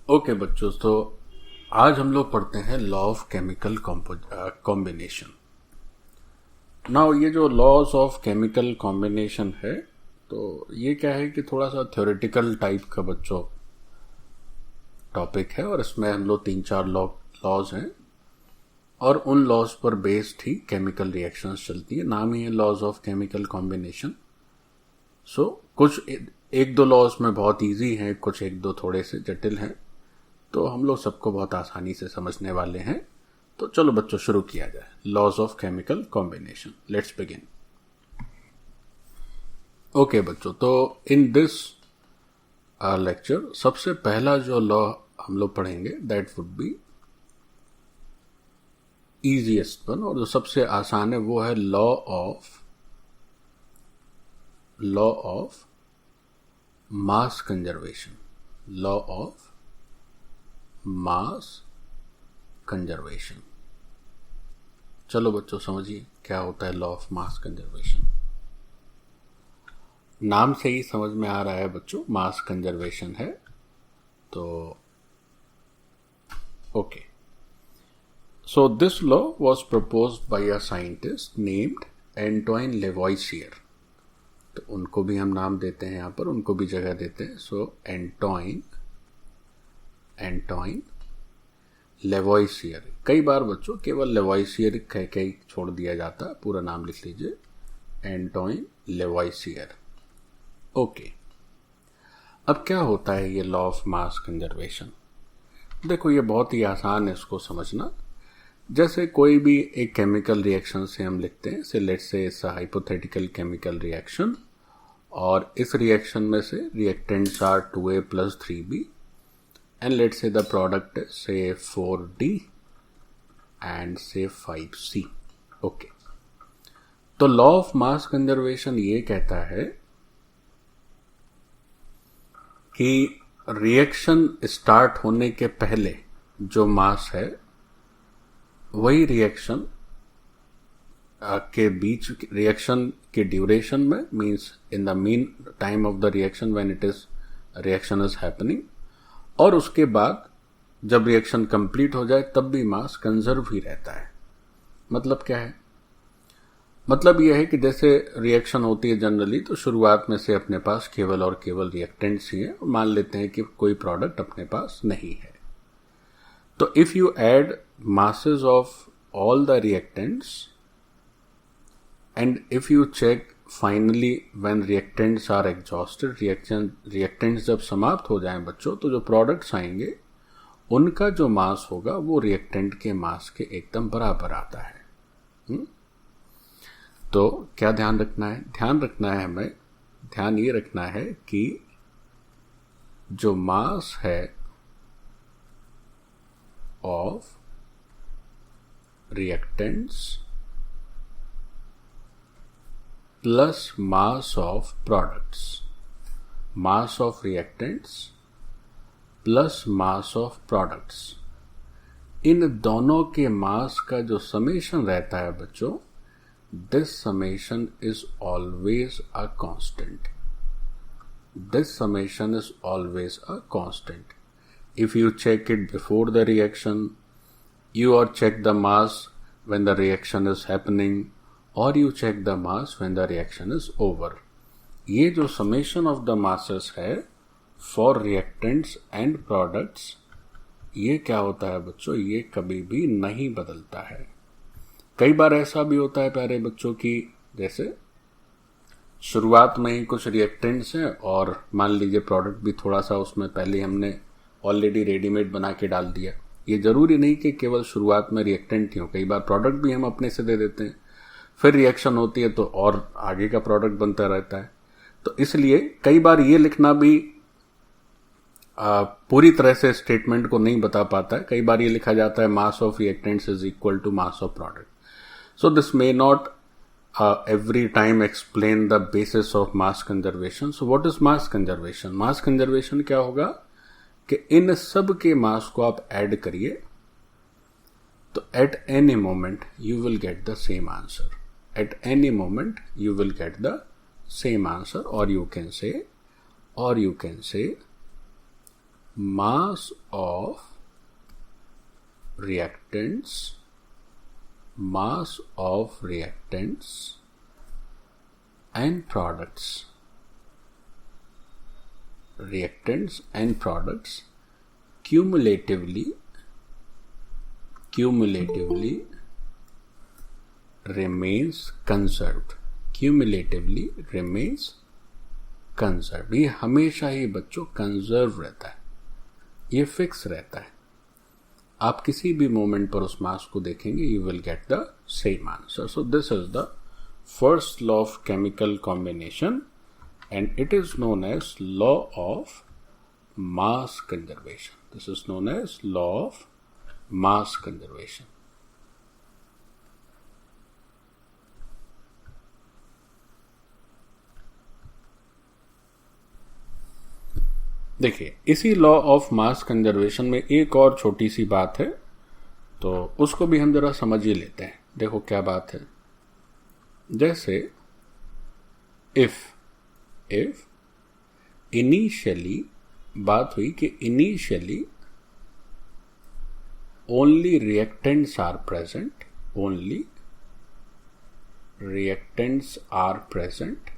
Okay बच्चों, तो आज हम लोग पढ़ते हैं law of chemical combination. Now ये जो लॉज ऑफ केमिकल कॉम्बिनेशन है, तो ये क्या है कि थोड़ा सा थ्योरेटिकल टाइप का बच्चों टॉपिक है, और इसमें हम लोग 3-4 लॉज हैं और उन लॉज पर बेस्ड ही केमिकल रिएक्शंस चलती है। नाम ही है लॉज ऑफ केमिकल कॉम्बिनेशन। सो कुछ एक दो लॉज में बहुत इजी हैं, कुछ एक दो थोड़े से जटिल हैं, तो हम लोग सबको बहुत आसानी से समझने वाले हैं। तो चलो बच्चों शुरू किया जाए। Laws of chemical combination, let's begin. Okay बच्चों, तो इन दिस लेक्चर सबसे पहला जो लॉ हम लोग पढ़ेंगे that would be easiest one, और जो सबसे आसान है वो है law of mass conservation. Law of mass conservation. चलो बच्चों समझिए क्या होता है लॉ ऑफ मास कंजर्वेशन। नाम से ही समझ में आ रहा है बच्चों, मास कंजर्वेशन है। तो okay, so this law was proposed by a scientist named Antoine Lavoisier. तो उनको भी हम नाम देते हैं, यहां पर उनको भी जगह देते हैं। सो एंटोइन लेवॉइसियर। कई बार बच्चों केवल लेवॉइसियर कह के ही छोड़ दिया जाता है, पूरा नाम लिख लीजिए, एंटोइन लेवॉइसियर। ओके, अब क्या होता है ये लॉ ऑफ मास कंजर्वेशन? देखो ये बहुत ही आसान है इसको समझना। जैसे कोई भी एक केमिकल रिएक्शन से हम लिखते हैं, से let's say it's a hypothetical chemical reaction, और इस रिएक्शन में से reactants are 2A + 3B, and let's say the product is say 4D and say 5C. okay, तो लॉ ऑफ मास कंजर्वेशन ये कहता है कि रिएक्शन स्टार्ट होने के पहले जो मास है वही रिएक्शन के बीच, रिएक्शन के ड्यूरेशन में, means in the mean time of the reaction when it is reaction is happening, और उसके बाद जब रिएक्शन कंप्लीट हो जाए तब भी मास कंजर्व ही रहता है। मतलब क्या है? मतलब यह है कि जैसे रिएक्शन होती है जनरली, तो शुरुआत में से अपने पास केवल और केवल रिएक्टेंट्स ही हैं, और मान लेते हैं कि कोई प्रोडक्ट अपने पास नहीं है। तो if you add masses of all the reactants and if you check finally when reactants are exhausted, reactants जब समाप्त हो जाएं बच्चों, तो जो प्रोडक्ट्स आएंगे उनका जो मास होगा वो रिएक्टेंट के मास के एकदम बराबर आता है। तो क्या ध्यान रखना है? हमें ध्यान ये रखना है कि जो मास है of reactants plus mass of products, mass of reactants plus mass of products, इन दोनों के मास का जो समेशन रहता है बच्चों, this summation is always a constant. This summation is always a constant. If you check it before the reaction, you or check the mass when the reaction is happening, or you check the mass when the reaction is over. ये जो summation of the masses है for reactants and products, ये क्या होता है बच्चों? ये कभी भी नहीं बदलता है। कई बार ऐसा भी होता है प्यारे बच्चों की जैसे शुरुआत में ही कुछ रिएक्टेंट्स हैं और मान लीजिए प्रोडक्ट भी थोड़ा सा उसमें पहले हमने ऑलरेडी रेडीमेड बना के डाल दिया। ये जरूरी नहीं कि केवल शुरुआत में रिएक्टेंट ही हो, कई बार प्रोडक्ट भी हम अपने से दे देते हैं, फिर रिएक्शन होती है तो और आगे का प्रोडक्ट बनता रहता है। तो इसलिए कई बार ये लिखना भी पूरी तरह से स्टेटमेंट को नहीं बता पाता है। कई बार ये लिखा जाता है mass of reactants is equal to mass of product. So this may not every time explain the basis of mass conservation. So what is mass conservation? Mass conservation क्या होगा कि इन सब के मास को आप ऐड करिए तो at any moment you will get the same answer. At any moment you will get the same answer, or you can say mass of reactants, mass of reactants and products, reactants and products cumulatively remains conserved, cumulatively remains conserved। ये हमेशा ही बच्चों conserve रहता है, ये fix रहता है। आप किसी भी मोमेंट पर उस मास को देखेंगे, you will get the same answer. So this is the first law of chemical combination and it is known as law of mass conservation. This is known as law of mass conservation. देखिए, इसी law of mass conservation में एक और छोटी सी बात है, तो उसको भी हम जरा समझ ही लेते हैं। देखो क्या बात है। जैसे इफ इनिशियली बात हुई कि initially only reactants are present, only reactants are present,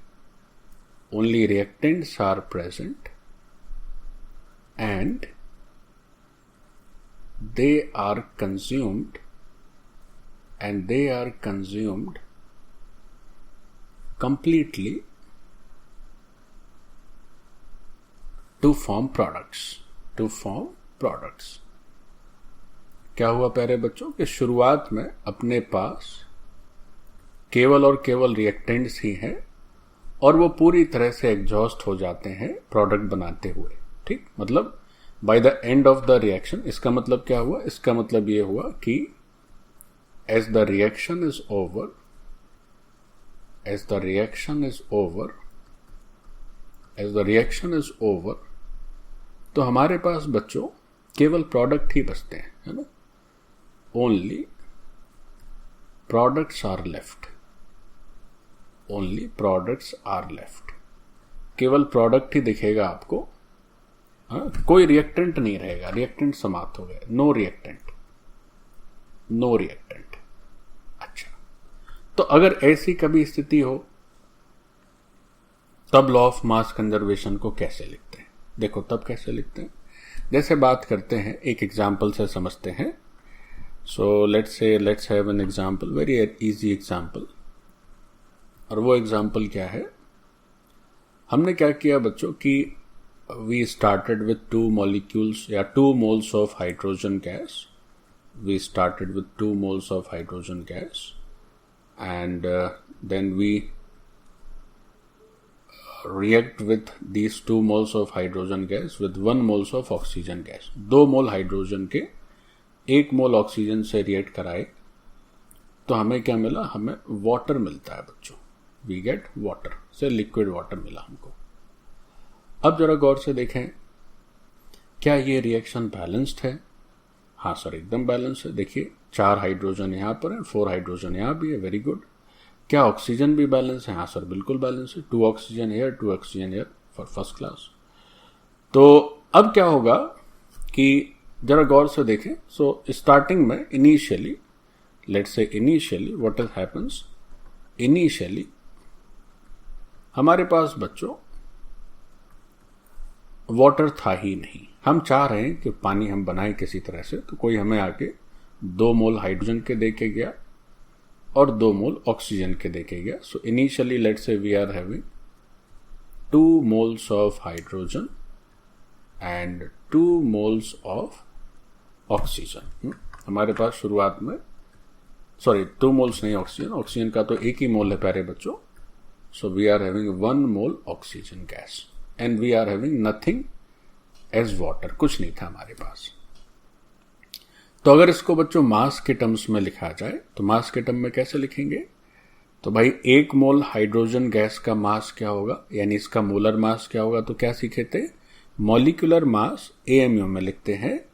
only reactants are present and they are consumed completely to form products, क्या हुआ प्यारे बच्चों कि शुरुआत में अपने पास केवल और केवल रिएक्टेंट्स ही हैं और वो पूरी तरह से एग्जॉस्ट हो जाते हैं प्रोडक्ट बनाते हुए। ठीक, मतलब by the end of the reaction, इसका मतलब क्या हुआ? इसका मतलब ये हुआ कि as the reaction is over, तो हमारे पास बच्चों केवल प्रोडक्ट ही बचते हैं, है ना। ओनली प्रोडक्ट्स आर लेफ्ट, केवल प्रोडक्ट ही दिखेगा आपको। कोई रिएक्टेंट नहीं रहेगा, रिएक्टेंट समाप्त हो गए, नो रिएक्टेंट। अच्छा, तो अगर ऐसी कभी स्थिति हो तब लॉ ऑफ मास कंजर्वेशन को कैसे लिखते हैं? देखो तब कैसे लिखते हैं, जैसे बात करते हैं, एक एग्जाम्पल से समझते हैं। So let's have an example, very easy example. और वो एग्जाम्पल क्या है? हमने क्या किया बच्चों कि we started with 2 molecules या 2 moles of hydrogen gas. We started with 2 moles of hydrogen gas and then we react with these 2 moles of hydrogen gas with 1 moles of oxygen gas. 2 mole hydrogen के 1 mole oxygen से react कराए तो हमें क्या मिला? हमें water मिलता है बच्चों। We get water, से लिक्विड वाटर मिला हमको। अब जरा गौर से देखें, क्या ये रिएक्शन बैलेंस्ड है? हाँ सर, एकदम बैलेंस है। देखिए 4 हाइड्रोजन यहां पर है, 4 हाइड्रोजन यहां भी है, वेरी गुड। क्या ऑक्सीजन भी बैलेंस है? हाँ सर, बिल्कुल बैलेंस है। 2 oxygen here, 2 oxygen here, for first class. तो अब क्या होगा कि जरा गौर से देखें। सो स्टार्टिंग में इनिशियली, लेट्स से इनिशियली व्हाट हैपेंस, इनिशियली हमारे पास बच्चों वाटर था ही नहीं। हम चाह रहे हैं कि पानी हम बनाएं किसी तरह से, तो कोई हमें आके 2 मोल हाइड्रोजन के दे के गया और 2 मोल ऑक्सीजन के दे के गया। So initially let's say we are having 2 moles of hydrogen and 2 moles of oxygen. हमारे पास शुरुआत में 2 मोल्स नहीं ऑक्सीजन, ऑक्सीजन का तो 1 ही मोल है प्यारे बच्चों। So we are having 1 mole oxygen gas and we are having nothing as water, कुछ नहीं था हमारे पास। तो अगर इसको बच्चों मास के टर्म्स में लिखा जाए तो मास के टर्म में कैसे लिखेंगे? तो भाई 1 मोल हाइड्रोजन गैस का मास क्या होगा, यानी इसका मोलर मास क्या होगा? तो क्या सीखे थे? मॉलिक्यूलर मास AMU में लिखते हैं,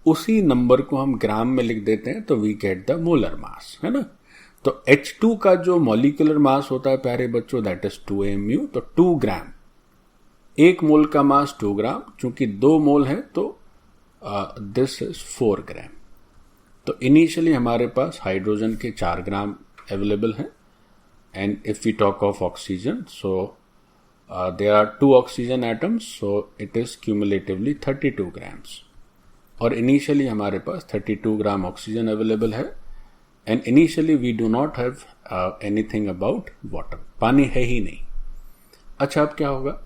उसी नंबर को हम ग्राम में लिख देते हैं तो we get the molar mass, है ना। तो H2 का जो मॉलिक्यूलर मास होता है प्यारे बच्चों, दैट इज 2 AMU, तो 2 ग्राम 1 मोल का मास 2 ग्राम, चूंकि 2 मोल है तो दिस इज 4 ग्राम। तो इनिशियली हमारे पास हाइड्रोजन के 4 ग्राम अवेलेबल हैं, and if we talk of oxygen, so there are 2 oxygen atoms, so it is cumulatively 32 grams. और इनिशियली हमारे पास 32 ग्राम ऑक्सीजन अवेलेबल है, and initially we do not have anything about water, पानी है ही नहीं। अच्छा, अब क्या होगा?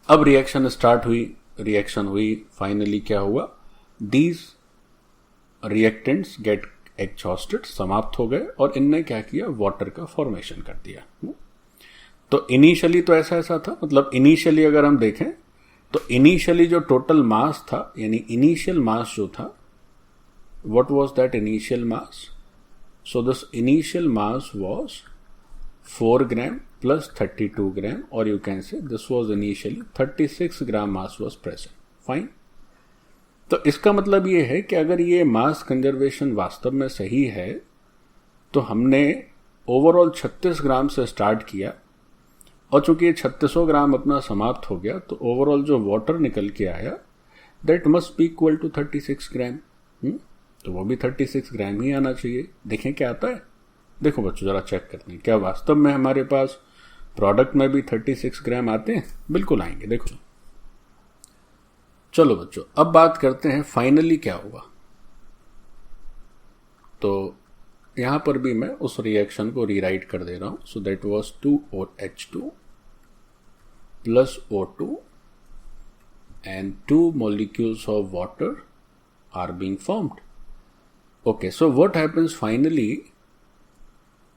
अब रिएक्शन स्टार्ट हुई, रिएक्शन हुई, फाइनली क्या हुआ? दीज रिएक्टेंट्स गेट एग्जॉस्टेड, समाप्त हो गए, और इनने क्या किया? वाटर का फॉर्मेशन कर दिया। तो इनिशियली तो ऐसा था, मतलब इनिशियली अगर हम देखें तो इनिशियली जो टोटल मास था, यानी इनिशियल मास जो था, what was that initial mass? So this initial mass was 4 gram plus 32 ग्राम, और यू कैन से this was initially 36 gram mass was present. Fine. तो इसका मतलब ये है कि अगर ये मास कंजर्वेशन वास्तव में सही है, तो हमने ओवरऑल 36 ग्राम से स्टार्ट किया, और चूंकि 3600 ग्राम अपना समाप्त हो गया, तो ओवरऑल जो वाटर निकल के आया that must be equal to 36 gram. तो वो भी 36 ग्राम ही आना चाहिए। देखें क्या आता है। देखो बच्चों, जरा चेक करते हैं क्या वास्तव में हमारे पास प्रोडक्ट में भी 36 ग्राम आते हैं। बिल्कुल आएंगे। देखो, चलो बच्चों, अब बात करते हैं फाइनली क्या हुआ। तो यहां पर भी मैं उस रिएक्शन को रीराइट कर दे रहा हूं। So that was 2OH2 plus O2 and 2 molecules of water are being formed. Okay, so what happens finally?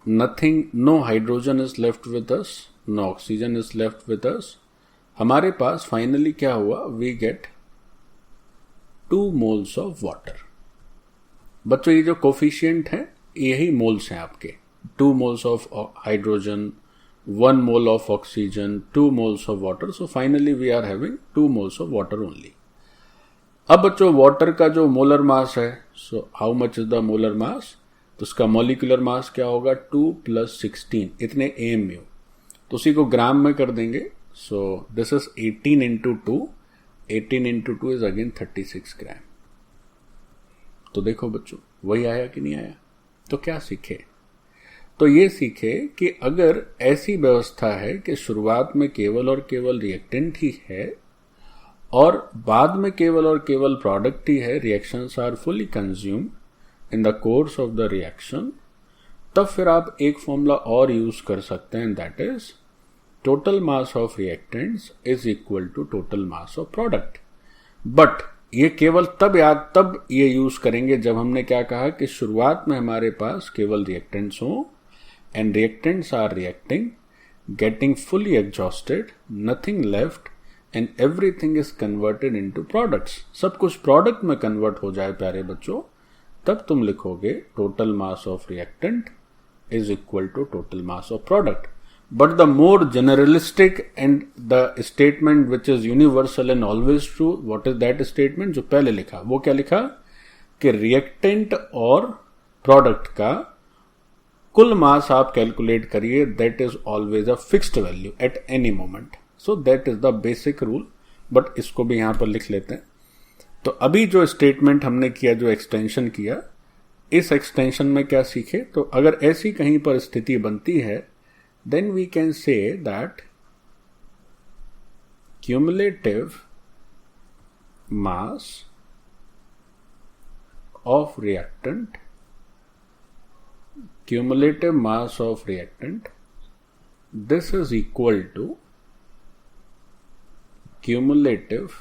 Nothing, no hydrogen is left with us, no oxygen is left with us. हमारे पास finally क्या हुआ? We get 2 moles of water. बच्चों, ये जो coefficient है यही moles हैं आपके। 2 moles of hydrogen, 1 mole of oxygen, 2 moles of water. So finally we are having 2 moles of water only. अब बच्चों, वाटर का जो मोलर मास है, so how much is the molar mass? तो उसका मॉलिक्यूलर मास क्या होगा? 2 + 16, इतने AMU। तो उसी को ग्राम में कर देंगे। सो this is 18 × 2, 18 × 2 is again 36 gram. तो देखो बच्चों, वही आया कि नहीं आया? तो क्या सीखे? तो ये सीखे कि अगर ऐसी व्यवस्था है कि शुरुआत में केवल और केवल रिएक्टेंट ही है और बाद में केवल और केवल प्रोडक्ट ही है, reactions are fully consumed in the course of the reaction, तब फिर आप एक फॉर्मूला और यूज कर सकते हैं, that is total mass of reactants is equal to total mass of product. But ये केवल तब ये यूज करेंगे जब हमने क्या कहा कि शुरुआत में हमारे पास केवल रिएक्टेंट्स हो, and reactants are reacting, getting fully exhausted, nothing left, and everything is converted into products. सब कुछ प्रोडक्ट में कन्वर्ट हो जाए प्यारे बच्चों, तब तुम लिखोगे total mass of reactant is equal to total mass of product. But the more generalistic and the statement which is universal and always true, what is that statement? जो पहले लिखा, वो क्या लिखा? कि रिएक्टेंट और प्रोडक्ट का कुल मास आप कैलकुलेट करिए, that is always a fixed value at any moment. So that is the basic rule, but इसको भी यहां पर लिख लेते हैं। तो अभी जो स्टेटमेंट हमने किया, जो एक्सटेंशन किया, इस एक्सटेंशन में क्या सीखे? तो अगर ऐसी कहीं पर स्थिति बनती है, then we can say that cumulative mass of reactant, this is equal to cumulative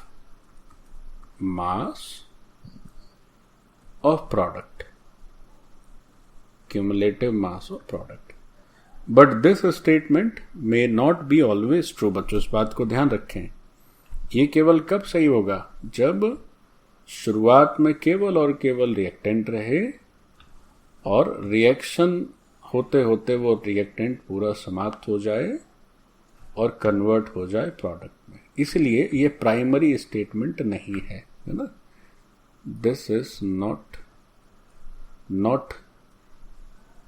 mass of product. But this statement may not be always true. बच्चों, इस बात को ध्यान रखें। ये केवल कब सही होगा? जब शुरुआत में केवल और केवल रिएक्टेंट रहे और रिएक्शन होते होते वो रिएक्टेंट पूरा समाप्त हो जाए और कन्वर्ट हो जाए प्रोडक्ट में। इसलिए ये प्राइमरी स्टेटमेंट नहीं है ना? This is not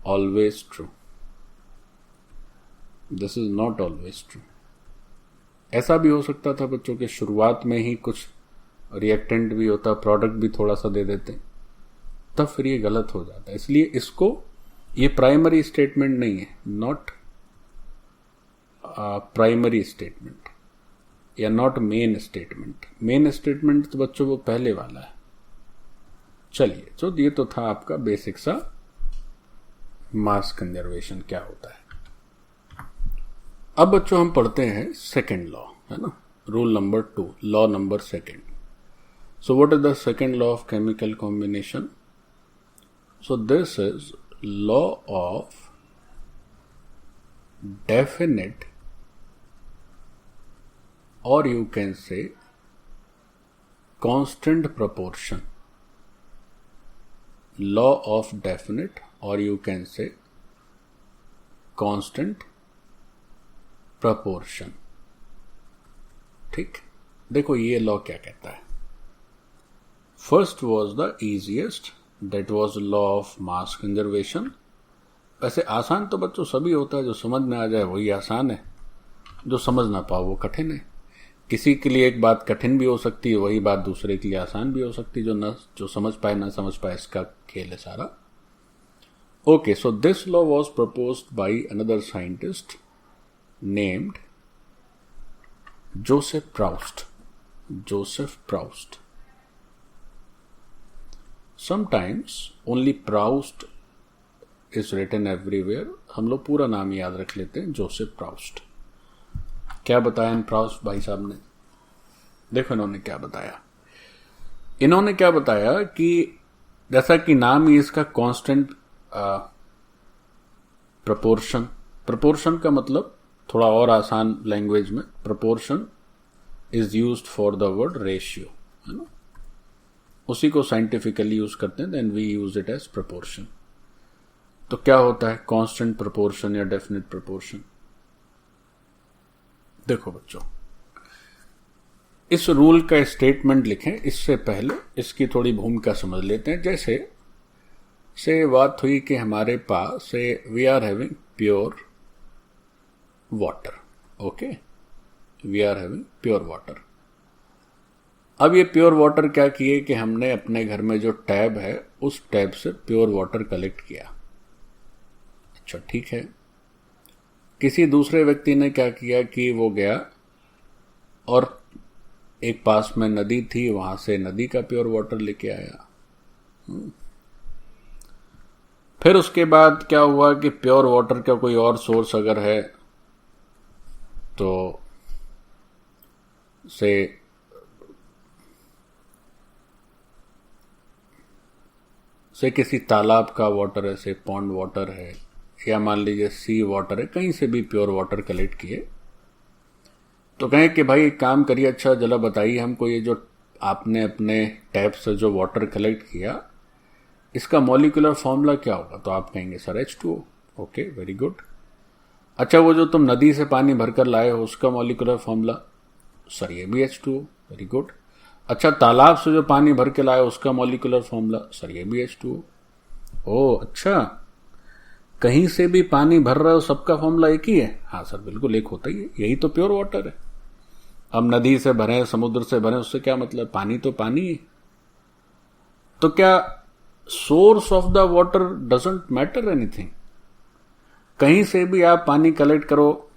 always true. This is not always true. ऐसा भी हो सकता था बच्चों के शुरुआत में ही कुछ रिएक्टेंट भी होता, प्रोडक्ट भी थोड़ा सा दे देते, तब फिर ये गलत हो जाता है। इसलिए इसको, ये प्राइमरी स्टेटमेंट नहीं है, नॉट प्राइमरी स्टेटमेंट या not main statement. Main statement तो बच्चों वो पहले वाला है। चलिए, तो ये तो था आपका बेसिक सा मास कंजर्वेशन क्या होता है। अब बच्चों हम पढ़ते हैं सेकेंड लॉ, है ना, rule number 2, law number second. So what is the second law of chemical combination? So this is law of definite, or you can say constant proportion. Law of definite, or you can say constant proportion. ठीक, देखो ये law क्या कहता है। First was the easiest, that was law of mass conservation. वैसे आसान तो बच्चों सभी होता है, जो समझ में आ जाए वही आसान है, जो समझ ना पाओ वो कठिन है। किसी के लिए एक बात कठिन भी हो सकती है, वही बात दूसरे के लिए आसान भी हो सकती है। जो समझ पाए ना समझ पाए, इसका खेल है सारा। Okay, so this law was proposed by another scientist named Joseph Proust. Joseph Proust, sometimes only Proust is written everywhere. हम लोग पूरा नाम याद रख लेते हैं, जोसेफ प्राउस्ट। क्या बताया इन प्राउस्ट भाई साहब ने? देखो इन्होंने क्या बताया। इन्होंने क्या बताया कि जैसा कि नाम ही इसका कांस्टेंट प्रपोर्शन, प्रपोर्शन का मतलब थोड़ा और आसान लैंग्वेज में, proportion is used for the word ratio, है ना, उसी को साइंटिफिकली यूज करते हैं, then we use it as proportion. तो क्या होता है कांस्टेंट प्रपोर्शन या डेफिनेट प्रपोर्शन? देखो बच्चों, इस रूल का स्टेटमेंट लिखें इससे पहले इसकी थोड़ी भूमिका समझ लेते हैं। जैसे से बात हुई कि हमारे पास से we are having pure water, okay, we are having pure water. अब ये प्योर वाटर क्या किए कि हमने अपने घर में जो टैब है उस टैब से प्योर वाटर कलेक्ट किया। अच्छा ठीक है, किसी दूसरे व्यक्ति ने क्या किया कि वो गया और एक पास में नदी थी, वहां से नदी का प्योर वाटर लेके आया। फिर उसके बाद क्या हुआ कि प्योर वाटर का कोई और सोर्स अगर है तो से किसी तालाब का वाटर है, से पॉन्ड वाटर है, या मान लीजिए सी वाटर है, कहीं से भी प्योर वाटर कलेक्ट किए। तो कहें कि भाई एक काम करिए, अच्छा जरा बताइए हमको, ये जो आपने अपने टैप से जो वाटर कलेक्ट किया इसका मॉलिक्यूलर फॉर्मूला क्या होगा? तो आप कहेंगे sir H2O। Okay, very good. अच्छा वो जो तुम नदी से पानी भरकर लाए हो उसका मॉलिक्यूलर फॉर्मूला? सर ये भी H2O, वेरी गुड। अच्छा तालाब से जो पानी भर के लाए उसका मॉलिक्यूलर फॉर्मूला? सर ये भी H2O। ओह अच्छा, कहीं से भी पानी भर रहे हो सबका फॉर्मूला एक ही है? हाँ सर बिल्कुल एक होता ही है, यही तो प्योर वाटर है। अब नदी से भरे, समुद्र से भरे, उससे क्या मतलब, पानी तो पानी है। तो क्या source of the water doesn't matter anything? कहीं से भी आप पानी कलेक्ट करो,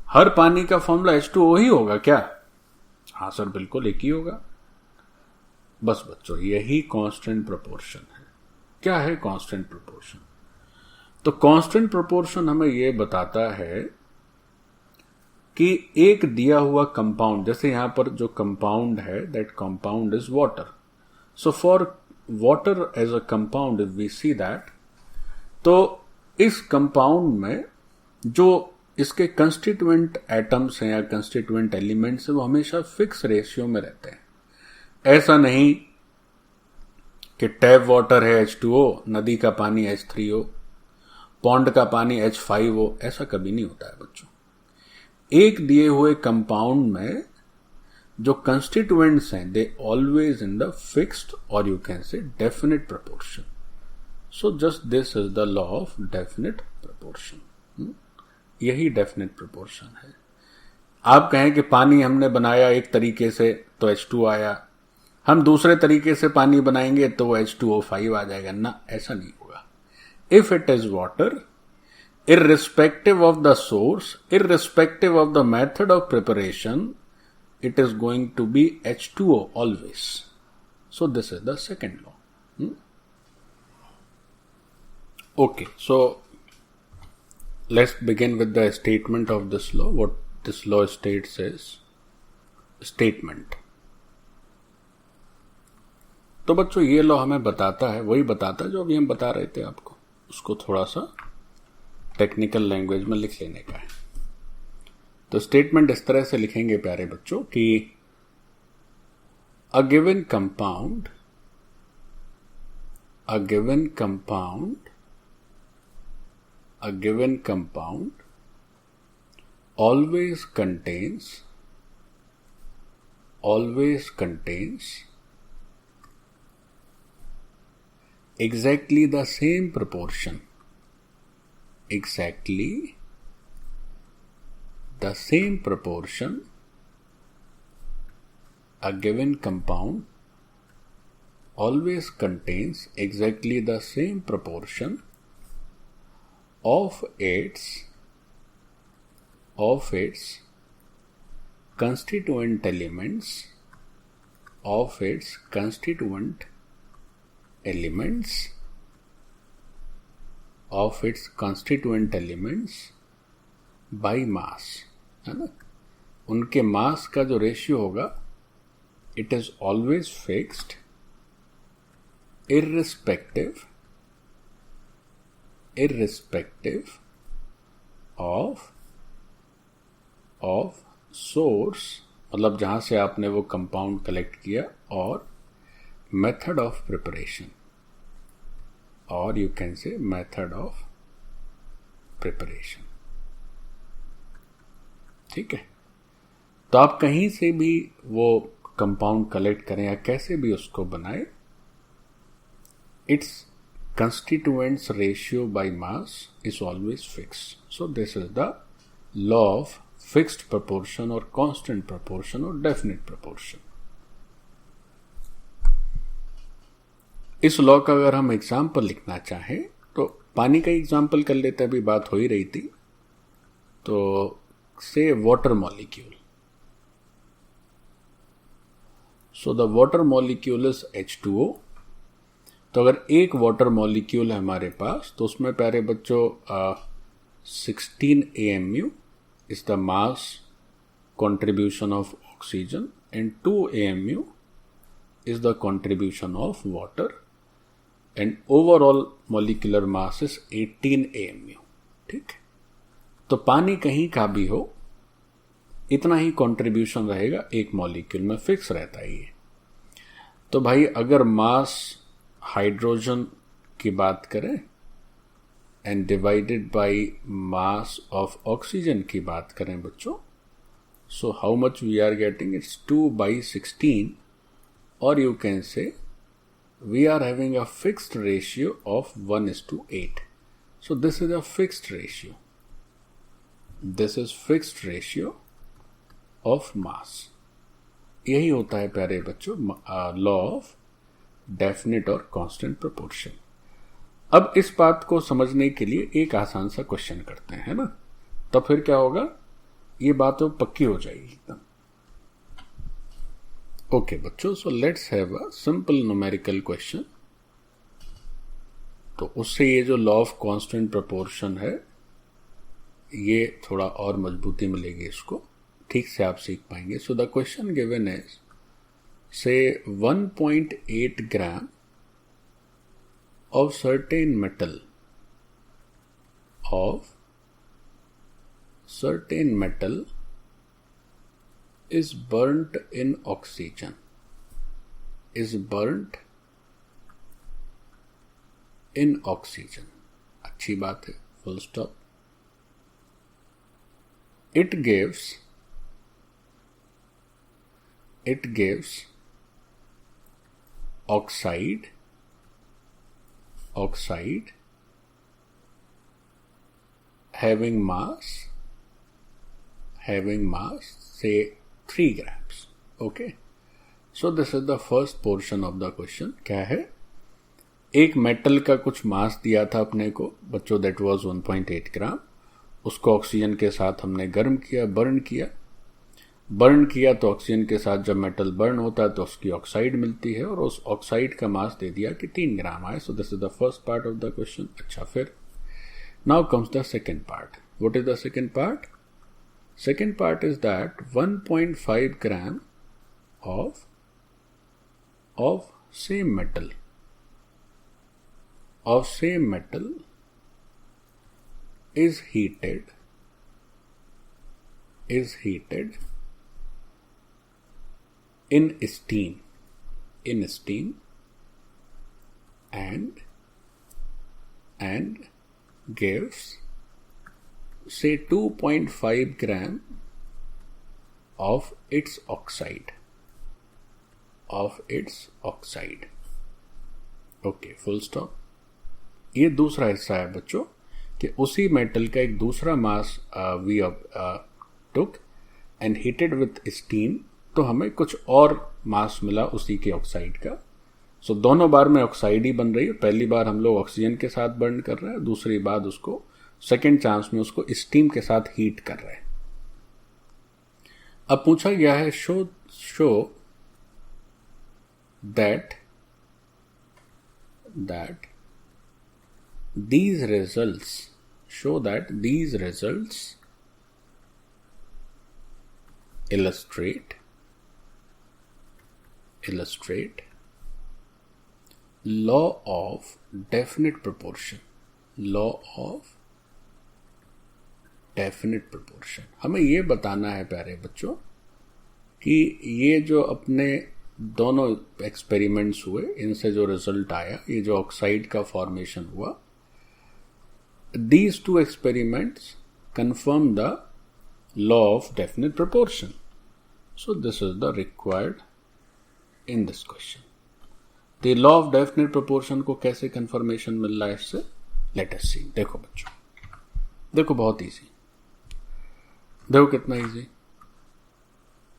हर पानी का फॉर्मूला H2O ही होगा क्या? हाँ सर बिल्कुल एक ही होगा। बस बच्चों यही कांस्टेंट प्रोपोर्शन है। क्या है कांस्टेंट प्रोपोर्शन? तो कांस्टेंट प्रोपोर्शन हमें यह बताता है कि एक दिया हुआ कंपाउंड, जैसे यहां पर जो कंपाउंड है that compound is water. So for water as a compound if we see that, तो इस कंपाउंड में जो इसके कंस्टिट्यूएंट एटम्स हैं या कंस्टिट्यूएंट एलिमेंट्स हैं वो हमेशा फिक्स रेशियो में रहते हैं। ऐसा नहीं कि टैप वाटर है H2O, नदी का पानी H3O, पॉन्ड का पानी H5O, ऐसा कभी नहीं होता है बच्चों। एक दिए हुए कंपाउंड में जो कंस्टिट्यूएंट्स हैं they always in the fixed और you can say definite proportion. So just this is the law of definite proportion. यही डेफिनेट प्रोपोर्शन है। आप कहें कि पानी हमने बनाया एक तरीके से तो H2 आया, हम दूसरे तरीके से पानी बनाएंगे तो वो H2O5 आ जाएगा ना, ऐसा नहीं होगा। If it is water, irrespective of the source, irrespective of the method of preparation, it is going to be H2O always. So this is the second law. Okay, so let's begin with the statement of this law. What this law states is statement. तो बच्चों ये law हमें बताता है, वही बताता है जो अभी हम बता रहे थे आपको, उसको थोड़ा सा टेक्निकल लैंग्वेज में लिख लेने का है। तो स्टेटमेंट इस तरह से लिखेंगे प्यारे बच्चों कि a given compound always contains exactly the same proportion a given compound always contains exactly the same proportion of its constituent elements by mass, है ना। उनके मास का जो रेशियो होगा it is always fixed irrespective of source, मतलब जहां से आपने वो कंपाउंड कलेक्ट किया, और मेथड ऑफ प्रिपरेशन, और यू कैन से मेथड ऑफ प्रिपरेशन। ठीक है, तो आप कहीं से भी वो कंपाउंड कलेक्ट करें या कैसे भी उसको बनाए, its constituents ratio by mass is always fixed. So this is the law of fixed proportion or constant proportion or definite proportion. इस लॉ का अगर हम एग्जाम्पल लिखना चाहें तो पानी का एग्जाम्पल कर लेते, अभी बात हो ही रही थी। तो से water molecule, so the water molecule is H2O। तो अगर एक वाटर मॉलिक्यूल है हमारे पास तो उसमें प्यारे बच्चों 16 AMU is the mass contribution of oxygen and 2 AMU is the contribution of water and overall molecular mass is 18 AMU। ठीक, तो पानी कहीं का भी हो इतना ही कंट्रीब्यूशन रहेगा, एक मॉलिक्यूल में फिक्स रहता है ये। तो भाई अगर मास हाइड्रोजन की बात करें and divided by mass of oxygen की बात करें बच्चों, so how much we are getting, it's 2/16, और you can say we are having a fixed ratio of 1:8। So this is a fixed ratio, this is fixed ratio of mass. यही होता है प्यारे बच्चों लॉ ऑफ डेफिनेट और constant proportion. अब इस बात को समझने के लिए एक आसान सा क्वेश्चन करते हैं, है ना, तो फिर क्या होगा, ये बात तो पक्की हो जाएगी एकदम। ओके बच्चों, so let's have a simple numerical question. तो उससे ये जो लॉ ऑफ कांस्टेंट प्रोपोर्शन है ये थोड़ा और मजबूती मिलेगी, इसको ठीक से आप सीख पाएंगे। So the question given is say 1.8 gram of certain metal is burnt in oxygen, अच्छी बात है, full stop। it gives oxide having mass say 3 grams. Okay, so this is the first portion of the question. क्या है, एक metal का कुछ मास दिया था अपने को बच्चों, दैट वाज 1.8 ग्राम. उसको ऑक्सीजन के साथ हमने गर्म किया, बर्न किया तो ऑक्सीजन के साथ जब मेटल बर्न होता है तो उसकी ऑक्साइड मिलती है, और उस ऑक्साइड का मास दे दिया कि 3 ग्राम आए. सो this is the first part of the question. अच्छा, फिर now comes the second part. What is the second part? Second part is that 1.5 gram of same metal is heated in steam and gives say 2.5 gram of its oxide. Okay, full stop. ये दूसरा हिस्सा है बच्चों कि उसी metal का एक दूसरा mass we took and heated with steam, तो हमें कुछ और मास मिला उसी के ऑक्साइड का. सो दोनों बार में ऑक्साइड ही बन रही है. पहली बार हम लोग ऑक्सीजन के साथ बर्न कर रहे हैं, दूसरी बार उसको सेकेंड चांस में उसको स्टीम के साथ हीट कर रहे हैं. अब पूछा गया है show that these results illustrate law of definite proportion. हमें ये बताना है प्यारे बच्चों कि ये जो अपने दोनों एक्सपेरिमेंट्स हुए, इनसे जो रिजल्ट आया, ये जो ऑक्साइड का फॉर्मेशन हुआ, these two experiments confirm the law of definite proportion. So this is the required in this question. The law of definite proportion को कैसे कंफर्मेशन मिल रहा है इससे, लेट अस सी. देखो बच्चों, देखो बहुत इजी, देखो कितना इजी,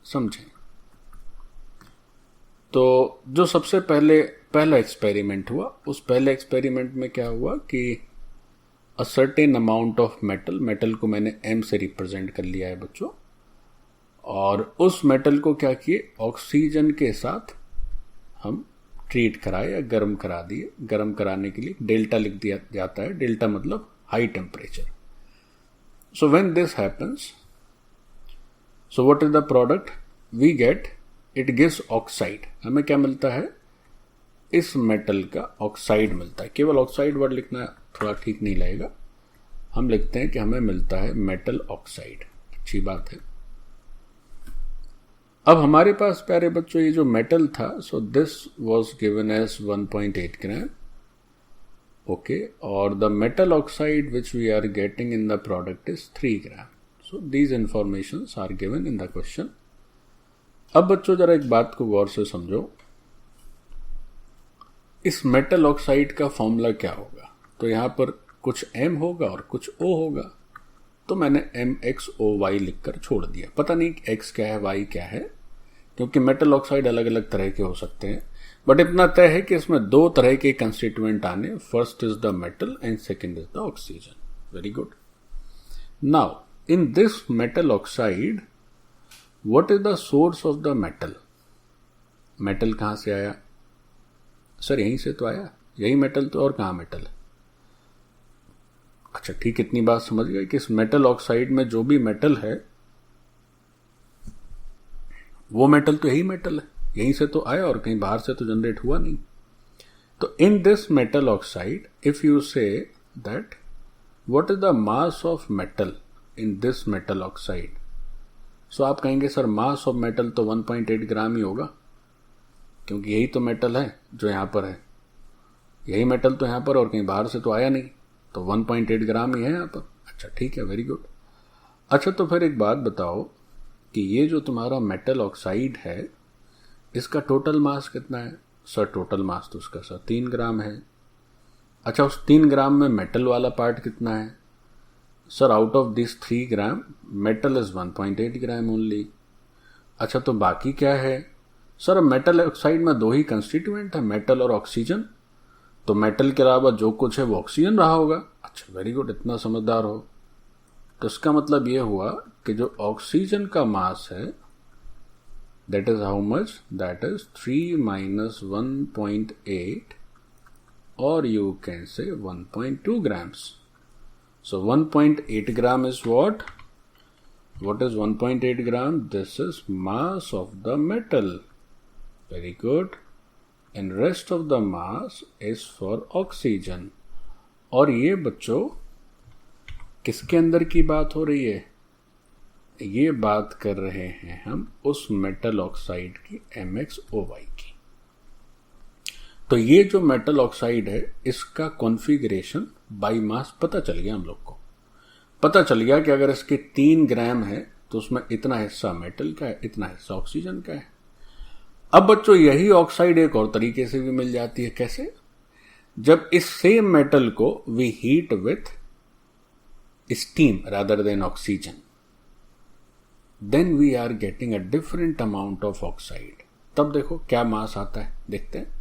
समझें. तो जो सबसे पहला एक्सपेरिमेंट हुआ, उस पहले एक्सपेरिमेंट में क्या हुआ कि a certain amount of metal को मैंने m से रिप्रेजेंट कर लिया है बच्चों, और उस मेटल को क्या किए, ऑक्सीजन के साथ हम ट्रीट कराए या गर्म करा दिए. गर्म कराने के लिए डेल्टा लिख दिया जाता है. डेल्टा मतलब high temperature. So when this happens, so what is the product we get? It gives oxide. हमें क्या मिलता है? इस मेटल का ऑक्साइड मिलता है. केवल ऑक्साइड वर्ड लिखना थोड़ा ठीक नहीं लगेगा, हम लिखते हैं कि हमें मिलता है मेटल ऑक्साइड. अच्छी बात है. अब हमारे पास प्यारे बच्चों ये जो मेटल था, so this was given as 1.8 gram. Okay, और the metal oxide which we are getting in the product is 3 gram. So these informations are given in the question. अब बच्चों जरा एक बात को गौर से समझो, इस मेटल ऑक्साइड का फॉर्मूला क्या होगा? तो यहां पर कुछ M होगा और कुछ O होगा, तो मैंने MXOY लिखकर छोड़ दिया. पता नहीं X क्या है, Y क्या है, क्योंकि मेटल ऑक्साइड अलग अलग तरह के हो सकते हैं. बट इतना तय है कि इसमें 2 तरह के कंस्टिट्यूएंट आने. First is the metal and second is the oxygen. Very good. Now in this metal oxide, What is the source of the metal? Metal कहां से आया? सर यहीं से तो आया. यही मेटल तो और कहां मेटल है? अच्छा ठीक, इतनी बात समझ गए कि इस मेटल ऑक्साइड में जो भी मेटल है वो मेटल तो यही मेटल है, यहीं से तो आया और कहीं बाहर से तो जनरेट हुआ नहीं. तो in this metal oxide, if you say that what is the mass of metal in this metal oxide, so आप कहेंगे सर मास ऑफ मेटल तो 1.8 ग्राम ही होगा, क्योंकि यही तो मेटल है जो यहां पर है. यही मेटल तो यहां पर और कहीं बाहर से तो आया नहीं, तो 1.8 ग्राम ही है यहां पर. अच्छा ठीक है, वेरी गुड. अच्छा तो फिर एक बात बताओ कि ये जो तुम्हारा मेटल ऑक्साइड है, इसका टोटल मास कितना है? सर टोटल मास तो उसका सर 3 ग्राम है. अच्छा उस 3 ग्राम में मेटल वाला पार्ट कितना है? Sir out of this 3 gram metal is 1.8 gram only. अच्छा तो बाकी क्या है? सर मेटल ऑक्साइड में 2 ही कंस्टिट्यूएंट है, मेटल और ऑक्सीजन, तो मेटल के अलावा जो कुछ है वो ऑक्सीजन रहा होगा। अच्छा वेरी गुड, इतना समझदार हो। तो इसका मतलब ये हुआ कि जो ऑक्सीजन का मास है that is how much, that is 3 minus 1.8 और यू कैन से 1.2 grams. So 1.8 gram is what? What is 1.8 gram? This is mass of the metal. Very good. And rest of the mass is for oxygen. और ये बच्चों किसके अंदर की बात हो रही है? ये बात कर रहे हैं हम उस मेटल ऑक्साइड की MxOY की। तो ये जो मेटल ऑक्साइड है इसका कॉन्फ़िगरेशन बाई मास पता चल गया। हम लोग को पता चल गया कि अगर इसके 3 ग्राम है तो उसमें इतना हिस्सा मेटल का है, इतना हिस्सा ऑक्सीजन का है। अब बच्चों यही ऑक्साइड एक और तरीके से भी मिल जाती है। कैसे? जब इस सेम मेटल को we heat with steam rather than oxygen, then we are getting a different amount of oxide. तब देखो क्या मास आता है, देखते हैं।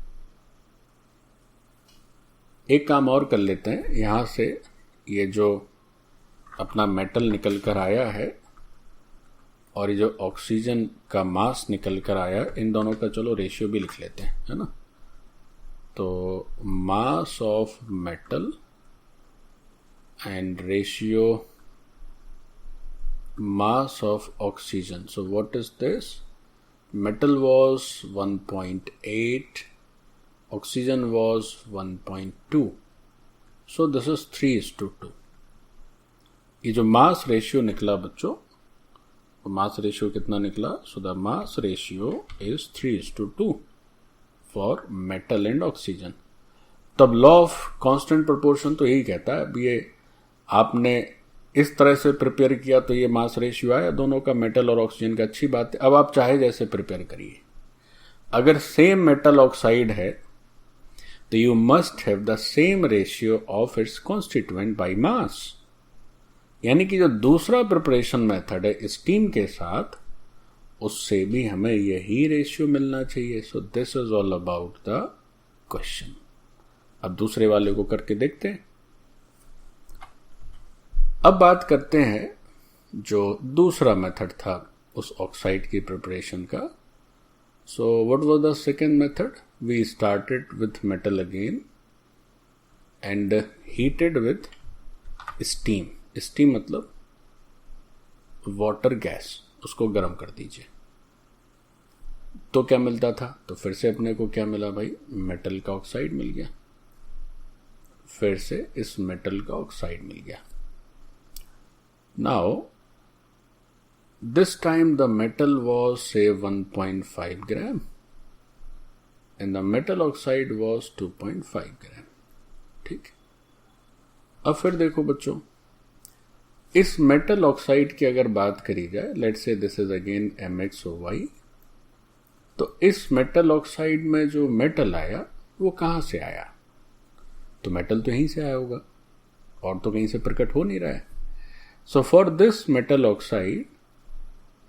एक काम और कर लेते हैं, यहां से ये जो अपना मेटल निकल कर आया है और ये जो ऑक्सीजन का मास निकल कर आया, इन दोनों का चलो रेशियो भी लिख लेते हैं, है ना। तो मास of metal and ratio mass of oxygen. So what is this? Metal was 1.8, oxygen was 1.2. So this is 3:2. ये जो मास रेशियो निकला बच्चों, मास रेशियो कितना निकला? So the mass ratio is 3:2 for metal and oxygen. तब law of constant proportion तो यही कहता है। अब ये आपने इस तरह से प्रिपेयर किया तो ये मास रेशियो आया दोनों का, मेटल और ऑक्सीजन का। अच्छी बात है। अब आप चाहे जैसे प्रिपेयर करिए, अगर सेम मेटल ऑक्साइड है तो you must have the same ratio of its constituent by mass. यानी कि जो दूसरा प्रिपरेशन मेथड है स्टीम के साथ, उससे भी हमें यही रेशियो मिलना चाहिए। सो this is all about the question. अब दूसरे वाले को करके देखते हैं। अब बात करते हैं जो दूसरा मेथड था उस ऑक्साइड की प्रिपरेशन का। So what was the second method? We started with metal again and heated with steam. Steam मतलब वाटर गैस, उसको गर्म कर दीजिए। तो क्या मिलता था? तो फिर से अपने को क्या मिला भाई? मेटल का ऑक्साइड मिल गया। फिर से इस मेटल का ऑक्साइड मिल गया। Now, this time the metal was say 1.5 gram and the metal oxide was 2.5 gram. ठीक। अब फिर देखो बच्चों, इस मेटल ऑक्साइड की अगर बात करी जाए, let's say this is again MxOY, तो इस मेटल ऑक्साइड में जो मेटल आया वो कहां से आया? तो मेटल तो यहीं से आया होगा, और तो कहीं से प्रकट हो नहीं रहा है। So for this metal oxide,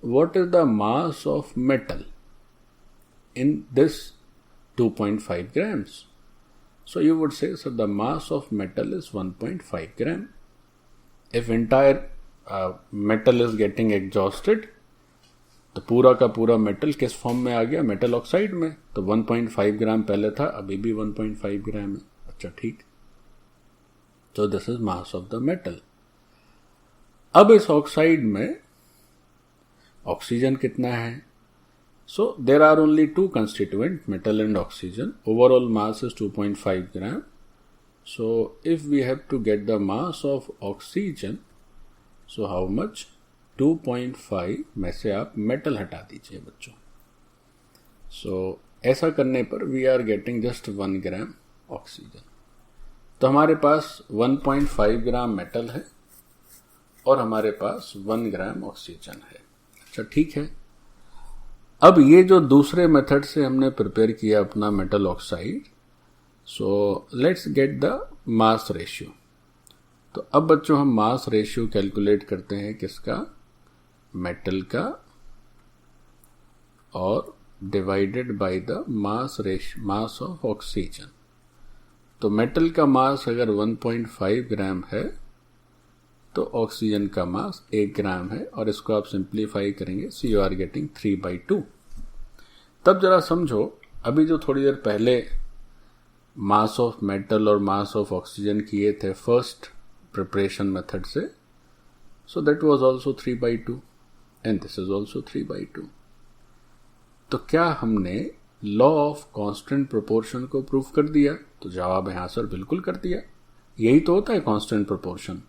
what is the mass of metal in this 2.5 grams? So you would say, so the mass of metal is 1.5 gram. If entire metal is getting exhausted, तो पूरा का पूरा metal किस form में आ गया? Metal oxide में। तो 1.5 ग्राम पहले था, अभी भी 1.5 ग्राम है। अच्छा ठीक। So this is mass of the metal. अब इस ऑक्साइड में ऑक्सीजन कितना है? So there are only 2 constituent, metal and oxygen. Overall mass is 2.5 gram. So if we have to get the mass of oxygen, so how much? 2.5 में से आप metal हटा दीजिए बच्चों। सो ऐसा करने पर we are getting just 1 gram oxygen. तो हमारे पास 1.5 ग्राम मेटल है और हमारे पास 1 ग्राम ऑक्सीजन है। अच्छा ठीक है। अब ये जो दूसरे मेथड से हमने प्रिपेयर किया अपना metal oxide, so let's get the mass ratio. तो अब बच्चों हम मास रेशियो कैलकुलेट करते हैं किसका, मेटल का, और divided by the mass of oxygen. तो मेटल का मास अगर 1.5 ग्राम है तो ऑक्सीजन का मास 1 ग्राम है, और इसको आप सिंप्लीफाई करेंगे सो यू आर गेटिंग 3/2। तब जरा समझो, अभी जो थोड़ी देर पहले मास ऑफ मेटल और मास ऑफ ऑक्सीजन किए थे फर्स्ट प्रिपरेशन मेथड से, सो that was also 3/2 and this is also 3/2। तो क्या हमने लॉ ऑफ कांस्टेंट प्रोपोर्शन को प्रूव कर दिया? तो जवाब है हाँ सर, बिल्कुल कर दिया। यही तो होता है कांस्टेंट प्रोपोर्शन।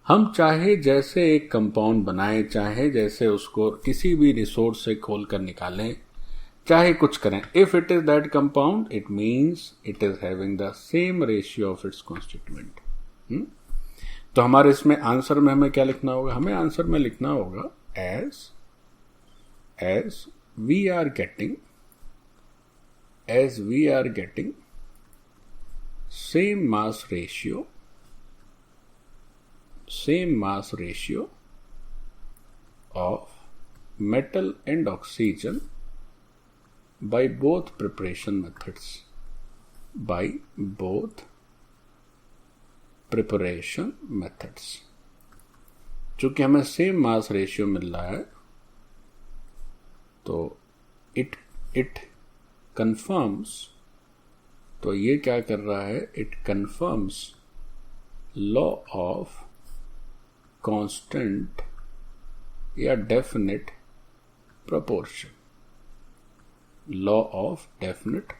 हम चाहे जैसे एक कंपाउंड बनाएं, चाहे जैसे उसको किसी भी रिसोर्स से खोल कर निकालें, चाहे कुछ करें, if it is that compound it means it is having the same ratio of its constituent. तो हमारे इसमें आंसर में हमें क्या लिखना होगा? हमें आंसर में लिखना होगा as we are getting same mass ratio of metal and oxygen by both preparation methods, चूंकि हमें सेम मास रेशियो मिल रहा है तो इट कंफर्म्स, तो ये क्या कर रहा है? It confirms law of constant या definite proportion, law of definite,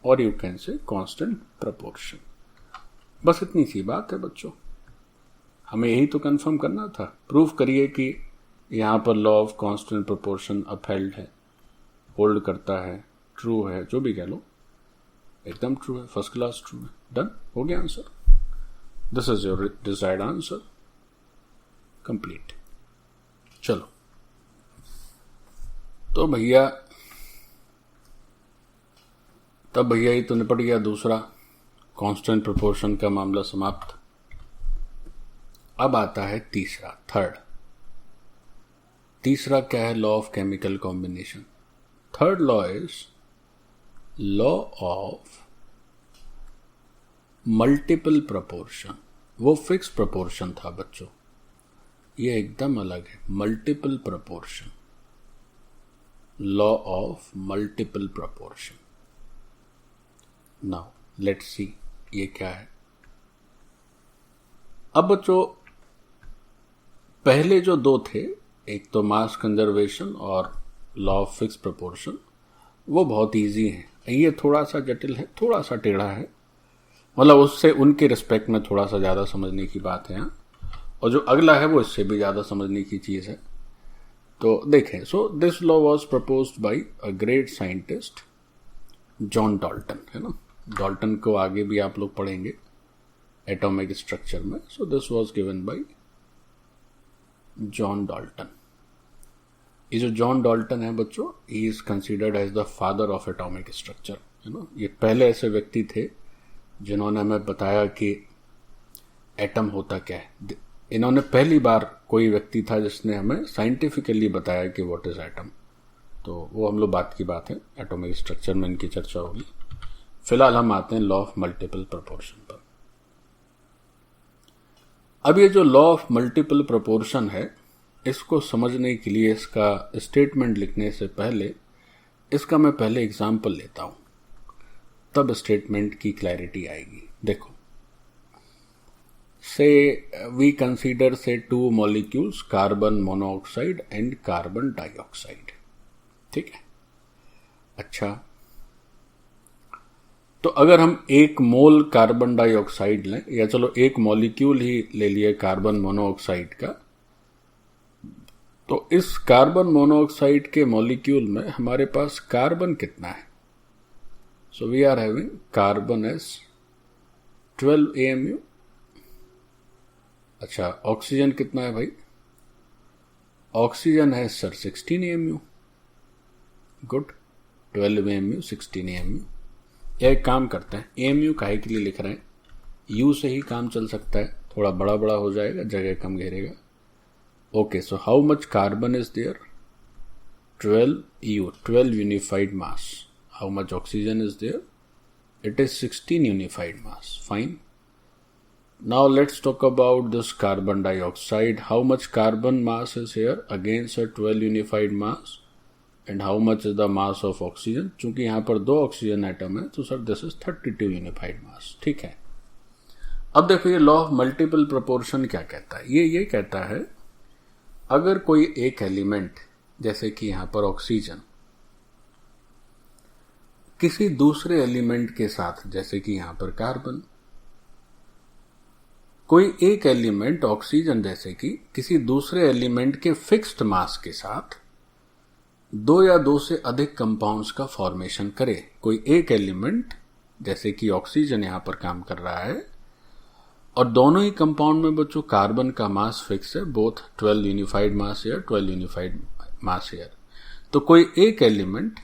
और you can say constant proportion. बस इतनी सी बात है बच्चों, हमें यही तो कंफर्म करना था। प्रूफ करिए कि यहां पर law of constant proportion upheld है, होल्ड करता है, ट्रू है, जो भी कह लो, एकदम ट्रू है, फर्स्ट क्लास ट्रू है। डन, हो गया answer. This is your desired answer, complete. चलो, तो भैया ये तो निपट गया दूसरा कांस्टेंट प्रोपोर्शन का मामला समाप्त। अब आता है तीसरा क्या है? Law of chemical combination. Third law is law of multiple proportion. वो फिक्स प्रोपोर्शन था बच्चों, ये एकदम अलग है, multiple proportion, law of multiple proportion. Now let's see ये क्या है। अब बच्चों पहले जो दो थे, एक तो मास कंजर्वेशन और लॉ ऑफ फिक्स प्रोपोर्शन, वो बहुत इजी है। ये थोड़ा सा जटिल है, थोड़ा सा टेढ़ा है, मतलब उससे उनके रिस्पेक्ट में थोड़ा सा ज्यादा समझने की बात है। और जो अगला है वो इससे भी ज्यादा समझने की चीज है। तो देखें, सो this law was proposed by a great scientist John Dalton, है ना। डाल्टन को आगे भी आप लोग पढ़ेंगे एटॉमिक स्ट्रक्चर में। So this was given by John Dalton. ये जो जॉन डाल्टन है बच्चों, he is considered as the father of atomic structure, है ना। ये पहले ऐसे व्यक्ति थे जिन्होंने हमें बताया कि एटम होता क्या है। इन्होंने पहली बार कोई व्यक्ति था जिसने हमें साइंटिफिकली बताया कि व्हाट इज एटम। तो वो हम लोग बात की बात है, एटॉमिक स्ट्रक्चर में इनकी चर्चा होगी। फिलहाल हम आते हैं लॉ ऑफ मल्टीपल प्रोपोर्शन पर। अब ये जो लॉ ऑफ मल्टीपल प्रोपोर्शन है, इसको समझने के लिए, इसका स्टेटमेंट लिखने से पहले इसका मैं पहले एग्जाम्पल लेता हूं, तब स्टेटमेंट की क्लैरिटी आएगी। देखो, से वी कंसीडर से 2 molecules, carbon monoxide and carbon dioxide, ठीक है। अच्छा, तो अगर हम 1 मोल कार्बन डाइऑक्साइड लें, या चलो 1 मॉलिक्यूल ही ले लिए कार्बन मोनोऑक्साइड का, तो इस कार्बन मोनोऑक्साइड के मॉलिक्यूल में हमारे पास कार्बन कितना है? So we are having carbon as 12 AMU। अच्छा, ऑक्सीजन कितना है भाई? ऑक्सीजन है sir 16 AMU। Good, 12 AMU 16 AMU। या एक काम करते हैं, AMU काहे के लिए लिख रहे हैं, U से ही काम चल सकता है, थोड़ा बड़ा बड़ा हो जाएगा, जगह कम घेरेगा। Okay, so how much carbon is there? 12 unified mass. How much oxygen is there? It is 16 unified mass. Fine. Now let's talk about this carbon dioxide. How much carbon mass is here? Again sir, 12 unified mass. And how much is the mass of oxygen? चूंकि यहाँ पर 2 oxygen atom है, तो sir this is 32 unified मास। ठीक है, अब देखो ये लॉ ऑफ मल्टीपल प्रोपोर्शन क्या कहता है। ये कहता है अगर कोई एक एलिमेंट, जैसे कि यहां पर ऑक्सीजन, किसी दूसरे एलिमेंट के साथ, जैसे कि यहां पर कार्बन, कोई एक एलिमेंट ऑक्सीजन जैसे कि किसी दूसरे एलिमेंट के फिक्स्ड मास के साथ 2 या 2 से अधिक कंपाउंड्स का फॉर्मेशन करे। कोई एक एलिमेंट जैसे कि ऑक्सीजन यहां पर काम कर रहा है और दोनों ही कंपाउंड में बच्चों कार्बन का मास फिक्स है, both 12 unified mass here, 12 unified mass here. तो कोई एक एलिमेंट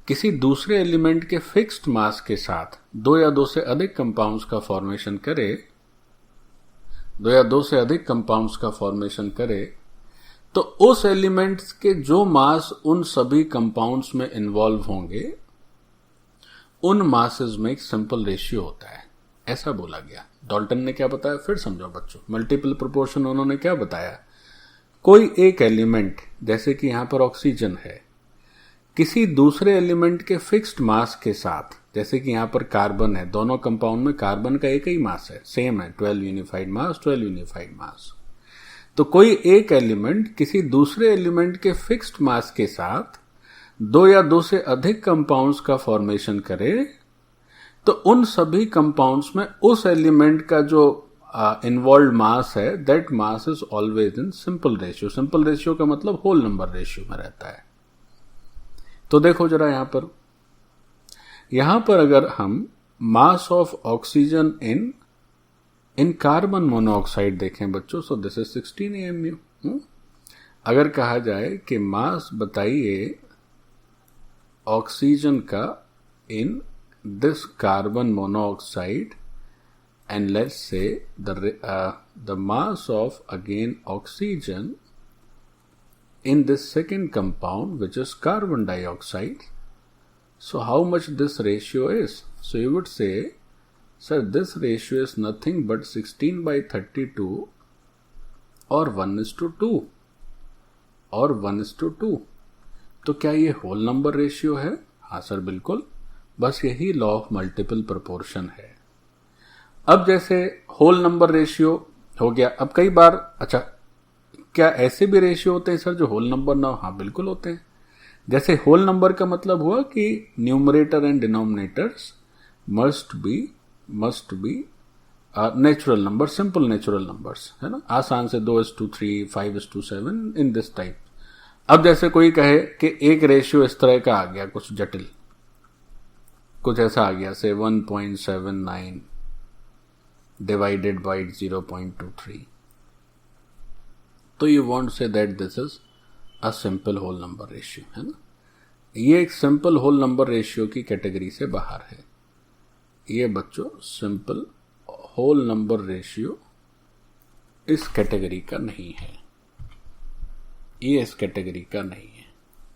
किसी दूसरे एलिमेंट के फिक्स्ड मास के साथ 2 या 2 से अधिक कंपाउंड्स का फॉर्मेशन करे, 2 या 2 से अधिक कंपाउंड्स का फॉर्मेशन करे, तो उस एलिमेंट्स के जो मास उन सभी कंपाउंड्स में इन्वॉल्व होंगे, उन मासेस में एक सिंपल रेशियो होता है, ऐसा बोला गया। डाल्टन ने क्या बताया, फिर समझो बच्चों। मल्टीपल प्रोपोर्शन उन्होंने क्या बताया, कोई एक एलिमेंट जैसे कि यहां पर ऑक्सीजन है, किसी दूसरे एलिमेंट के फिक्स्ड मास के साथ, जैसे कि यहां पर कार्बन है, दोनों कंपाउंड में कार्बन का एक ही मास है, सेम है, 12 यूनिफाइड मास, 12 यूनिफाइड मास। तो कोई एक एलिमेंट किसी दूसरे एलिमेंट के फिक्स्ड मास के साथ 2 या 2 से अधिक कंपाउंड्स का फॉर्मेशन करे, तो उन सभी कंपाउंड्स में उस एलिमेंट का जो इन्वॉल्व मास है, that mass is always in simple ratio. Simple ratio का मतलब होल नंबर रेशियो में रहता है। तो देखो जरा यहां पर अगर हम मास of oxygen in carbon monoxide देखें बच्चों, सो दिस इज 16 AMU। अगर कहा जाए कि मास बताइए ऑक्सीजन का इन this carbon monoxide, and let's say the mass of again oxygen in this second compound, which is carbon dioxide. So how much this ratio is? So you would say, sir, this ratio is nothing but 16/32 or 1:2 or 1:2। तो क्या ये whole number ratio है? हाँ sir, बिल्कुल, बस यही law of multiple proportion है। अब जैसे होल नंबर रेशियो हो गया, अब कई बार, अच्छा क्या ऐसे भी रेशियो होते हैं सर जो होल नंबर ना हो? हाँ बिल्कुल होते हैं। जैसे होल नंबर का मतलब हुआ कि numerator and denominators must be natural number, simple natural numbers, है ना, आसान से 2:3, 5:7 इन दिस टाइप। अब जैसे कोई कहे कि एक रेशियो इस तरह का आ गया, कुछ जटिल, कुछ ऐसा आ गया से 1.79 डिवाइडेड बाई 0.23, तो you want say that this is a simple whole number ratio, है ना। ये एक सिंपल होल नंबर रेशियो की कैटेगरी से बाहर है। ये बच्चों सिंपल होल नंबर रेशियो इस कैटेगरी का नहीं है, ये इस कैटेगरी का नहीं है।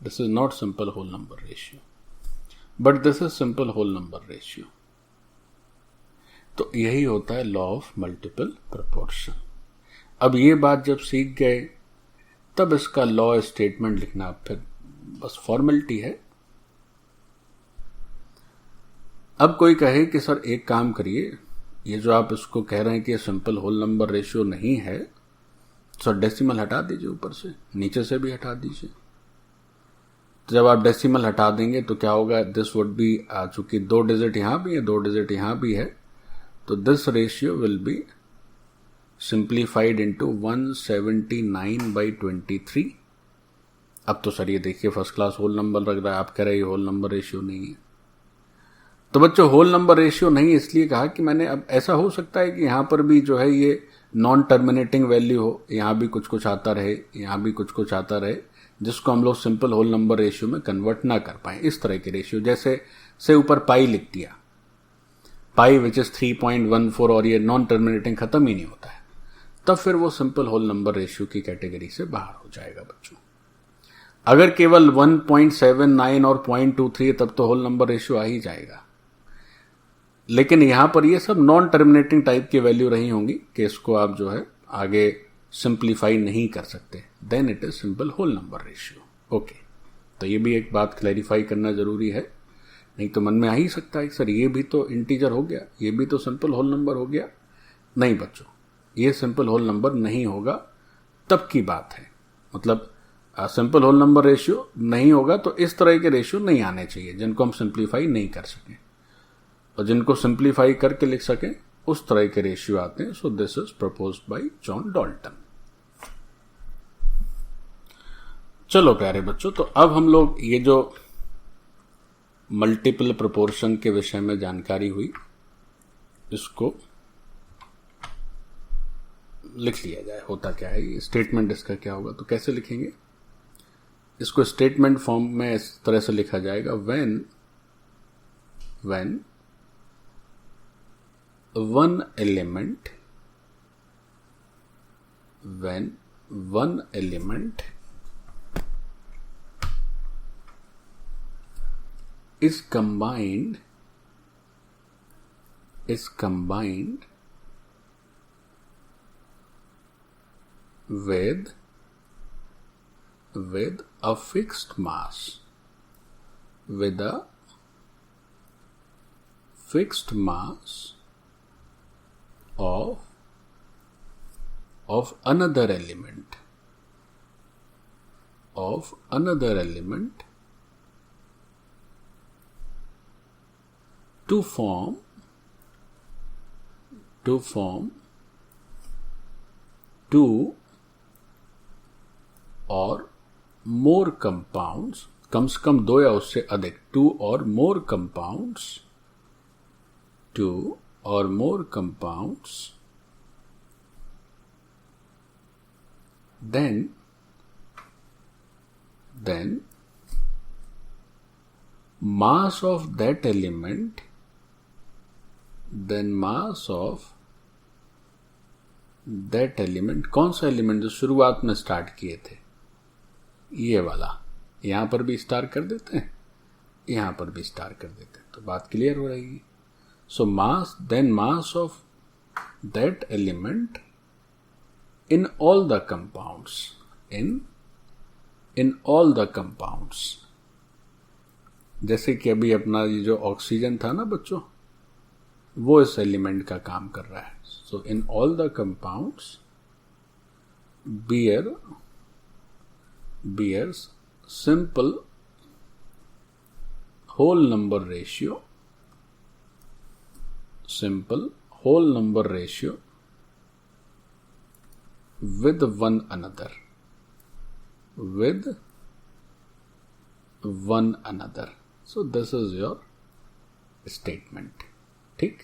This is not simple whole number ratio, but this is simple whole number ratio. तो यही होता है लॉ ऑफ मल्टीपल प्रोपोर्शन। अब ये बात जब सीख गए, तब इसका लॉ स्टेटमेंट लिखना फिर बस फॉर्मेलिटी है। अब कोई कहे कि सर एक काम करिए, ये जो आप इसको कह रहे हैं कि सिंपल होल नंबर रेशियो नहीं है, सर डेसिमल हटा दीजिए, ऊपर से नीचे से भी हटा दीजिए। तो जब आप डेसिमल हटा देंगे तो क्या होगा, दिस वुड बी, चूंकि 2 डिजिट यहां भी है, 2 डिजिट यहां भी है, तो this ratio will be simplified into 179/23। अब तो सर ये देखिए फर्स्ट क्लास होल नंबर लग रहा है, आप कह रहे हैं होल नंबर रेशियो नहीं है। तो बच्चों होल नंबर रेशियो नहीं इसलिए कहा कि मैंने, अब ऐसा हो सकता है कि यहां पर भी जो है ये नॉन टर्मिनेटिंग वैल्यू हो, यहां भी कुछ कुछ आता रहे, यहां भी कुछ कुछ आता रहे, जिसको हम लोग सिंपल होल नंबर रेशियो में कन्वर्ट ना कर पाए। इस तरह के रेशियो, जैसे से ऊपर पाई लिख दिया, पाई विच इज 3.14 और ये नॉन टर्मिनेटिंग खत्म ही नहीं होता है, तब फिर वो सिंपल होल नंबर रेशियो की कैटेगरी से बाहर हो जाएगा बच्चों। अगर केवल 1.79 और 0.23 तब तो होल नंबर रेशियो आ ही जाएगा, लेकिन यहां पर ये सब नॉन टर्मिनेटिंग टाइप की वैल्यू रही होंगी कि इसको आप जो है आगे सिंप्लीफाई नहीं कर सकते, then it is simple whole number ratio. Okay, तो ये भी एक बात क्लैरिफाई करना जरूरी है, नहीं तो मन में आ ही सकता है सर ये भी तो इंटीजर हो गया, ये भी तो सिंपल होल नंबर हो गया। नहीं बच्चों, ये सिंपल होल नंबर नहीं होगा तब की बात है, मतलब सिंपल होल नंबर रेशियो नहीं होगा तो इस तरह के रेशियो नहीं आने चाहिए जिनको हम सिंप्लीफाई नहीं कर सकें, और जिनको सिंप्लीफाई करके लिख सकें उस तरह के रेशियो आते हैं। सो this is proposed by John Dalton. चलो प्यारे बच्चों, तो अब हम लोग ये जो मल्टीपल प्रोपोर्शन के विषय में जानकारी हुई इसको लिख लिया जाए। होता क्या है, ये स्टेटमेंट इसका क्या होगा, तो कैसे लिखेंगे इसको? स्टेटमेंट फॉर्म में इस तरह से लिखा जाएगा, when one element is combined with a fixed mass, of another element to form two or more compounds, कम से कम दो या उससे अधिक, two or more compounds, then mass of that element, कौन सा एलिमेंट जो शुरुआत में स्टार्ट किए थे, ये वाला, यहां पर भी स्टार कर देते हैं, यहां पर भी स्टार कर देते हैं, तो बात क्लियर हो रहेगी। So mass of that element in all the compounds, जैसे कि अभी अपना ये जो ऑक्सीजन था ना बच्चों, वो इस एलिमेंट का काम कर रहा है। So in all the compounds bears simple whole number ratio with one another, so this is your statement। ठीक,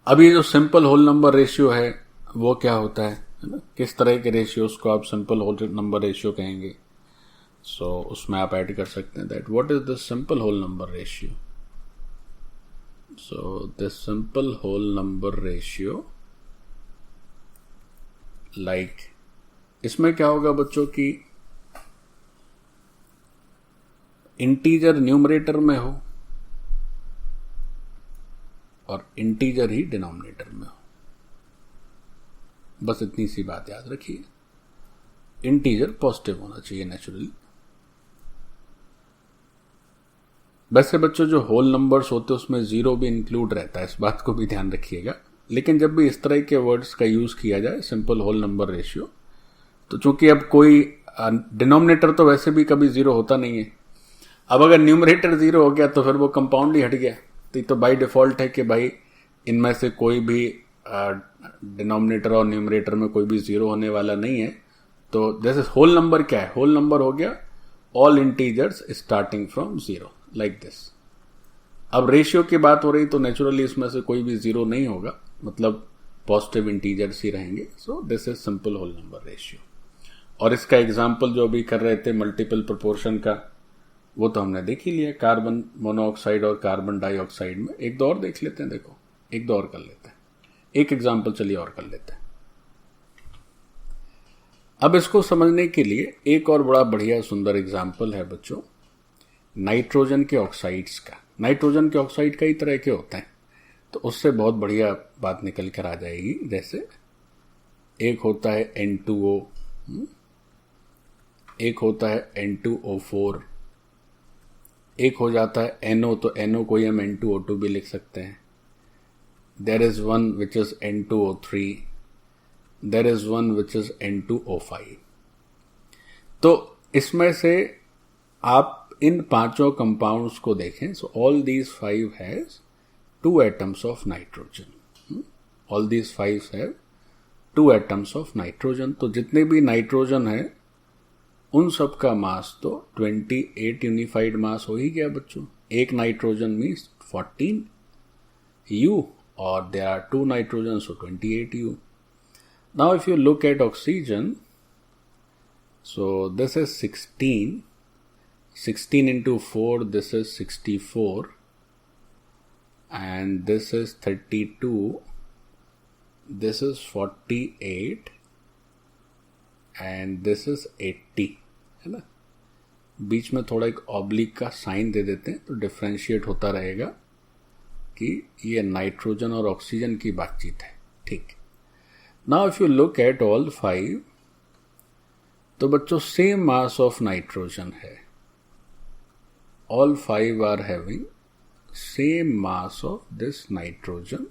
अब ये जो सिंपल होल नंबर रेशियो है वो क्या होता है ना, किस तरह के रेशियोज को आप सिंपल होल नंबर रेशियो कहेंगे? सो उसमें आप ऐड कर सकते हैं that what is the simple whole number ratio. So the simple whole number ratio like, इसमें क्या होगा बच्चों की इंटीजर न्यूमरेटर में हो और इंटीजर ही डिनोमिनेटर में हो, बस इतनी सी बात याद रखिए। इंटीजर पॉजिटिव होना चाहिए नेचुरली। वैसे बच्चों जो होल नंबर्स होते हैं उसमें जीरो भी इंक्लूड रहता है, इस बात को भी ध्यान रखिएगा। लेकिन जब भी इस तरह के वर्ड्स का यूज किया जाए सिंपल होल नंबर रेशियो, तो चूंकि अब कोई डिनोमिनेटर तो वैसे भी कभी जीरो होता नहीं है, अब अगर न्यूमरेटर जीरो हो गया तो फिर वो कंपाउंड ही हट गया, तो बाय डिफॉल्ट है कि भाई इनमें से कोई भी डिनोमिनेटर और न्यूमरेटर में कोई भी जीरो होने वाला नहीं है। तो जैसे होल नंबर क्या है, होल नंबर हो गया all integers starting from zero, like this. अब रेशियो की बात हो रही तो नेचुरली इसमें से कोई भी जीरो नहीं होगा, मतलब पॉजिटिव इंटीजर्स ही रहेंगे। So this is simple whole number ratio. और इसका एग्जाम्पल जो अभी कर रहे थे मल्टीपल प्रोपोर्शन का, वो तो हमने देख ही लिया, कार्बन मोनोऑक्साइड और कार्बन डाइऑक्साइड में। एक दो और देख लेते हैं, देखो एक दो और कर लेते हैं, एक एग्जाम्पल चलिए और कर लेते हैं। अब इसको समझने के लिए एक और बड़ा बढ़िया सुंदर एग्जाम्पल है बच्चों, नाइट्रोजन के ऑक्साइड्स का। नाइट्रोजन के ऑक्साइड कई तरह के होते हैं, तो उससे बहुत बढ़िया बात निकल कर आ जाएगी। जैसे एक होता है N2O, एक होता है N2O4, एक हो जाता है NO, तो NO को ही हम N2O2 भी लिख सकते हैं। There is one which is N2O3, there is one which is N2O5। तो इसमें से आप इन पांचों कंपाउंड्स को देखें, so all these 5 has 2 atoms of nitrogen. All these 5 have 2 atoms of nitrogen. तो जितने भी नाइट्रोजन है उन सब का मास तो 28 यूनिफाइड मास हो ही गया बच्चों। एक नाइट्रोजन मीन्स 14 U और there are 2 nitrogen, so 28 U. Now if you look at oxygen, so this is 16 into 4, this is 64, and this is 32, this is 48, and this is 80, है ना। बीच में थोड़ा एक ऑब्लिक का साइन दे देते हैं तो डिफ्रेंशिएट होता रहेगा कि ये नाइट्रोजन और ऑक्सीजन की बातचीत है, ठीक। Now if you look at all 5, तो बच्चों सेम मास ऑफ नाइट्रोजन है। All 5 are having same mass of this nitrogen,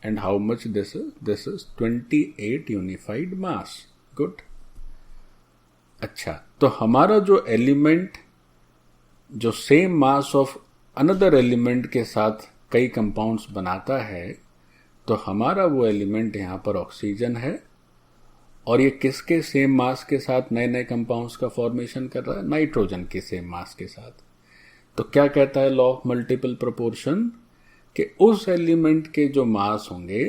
and how much this is 28 unified mass. Good. अच्छा, तो हमारा जो एलिमेंट जो same mass of another element के साथ कई कंपाउंड्स बनाता है, तो हमारा वो एलिमेंट यहां पर ऑक्सीजन है, और ये किसके सेम मास के साथ नए नए कंपाउंड्स का फॉर्मेशन कर रहा है? नाइट्रोजन के सेम मास के साथ। तो क्या कहता है लॉ ऑफ मल्टीपल प्रोपोर्शन, कि उस एलिमेंट के जो मास होंगे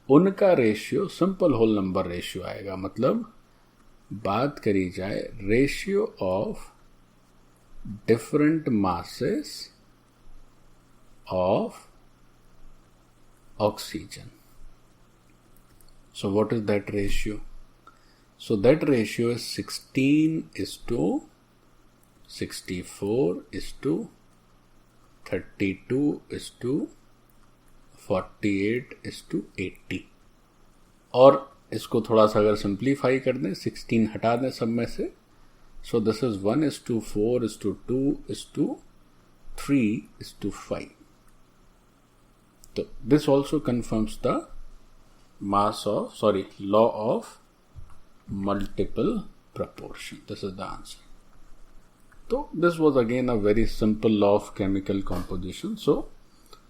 उनका ratio simple whole number ratio आएगा। मतलब बात करी जाए ratio of different masses of oxygen. So what is that ratio? So that ratio is 16 is to 64 is to 32 is to 48 is to 80। और इसको थोड़ा सा अगर सिंप्लीफाई कर दें, 16 हटा दें सब में से, so this is 1 is to 4 is to 2 is to 3 is to 5। So this also confirms the law of multiple proportion. This is the answer. So this was again a very simple law of chemical composition. So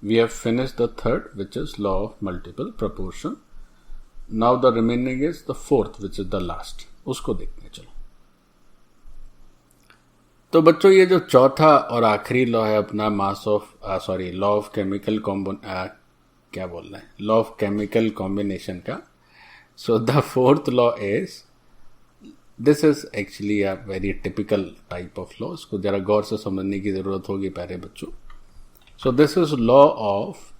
we have finished the third, which is law of multiple proportion. Now the remaining is the fourth, which is the last. उसको देखते चलो। तो बच्चों ये जो चौथा और आखिरी लॉ है अपना law of chemical law of chemical combination का। So the fourth law is, this is actually a very typical type of law. इसको जरा गौर से समझने की जरूरत होगी प्यारे बच्चों। So this is law of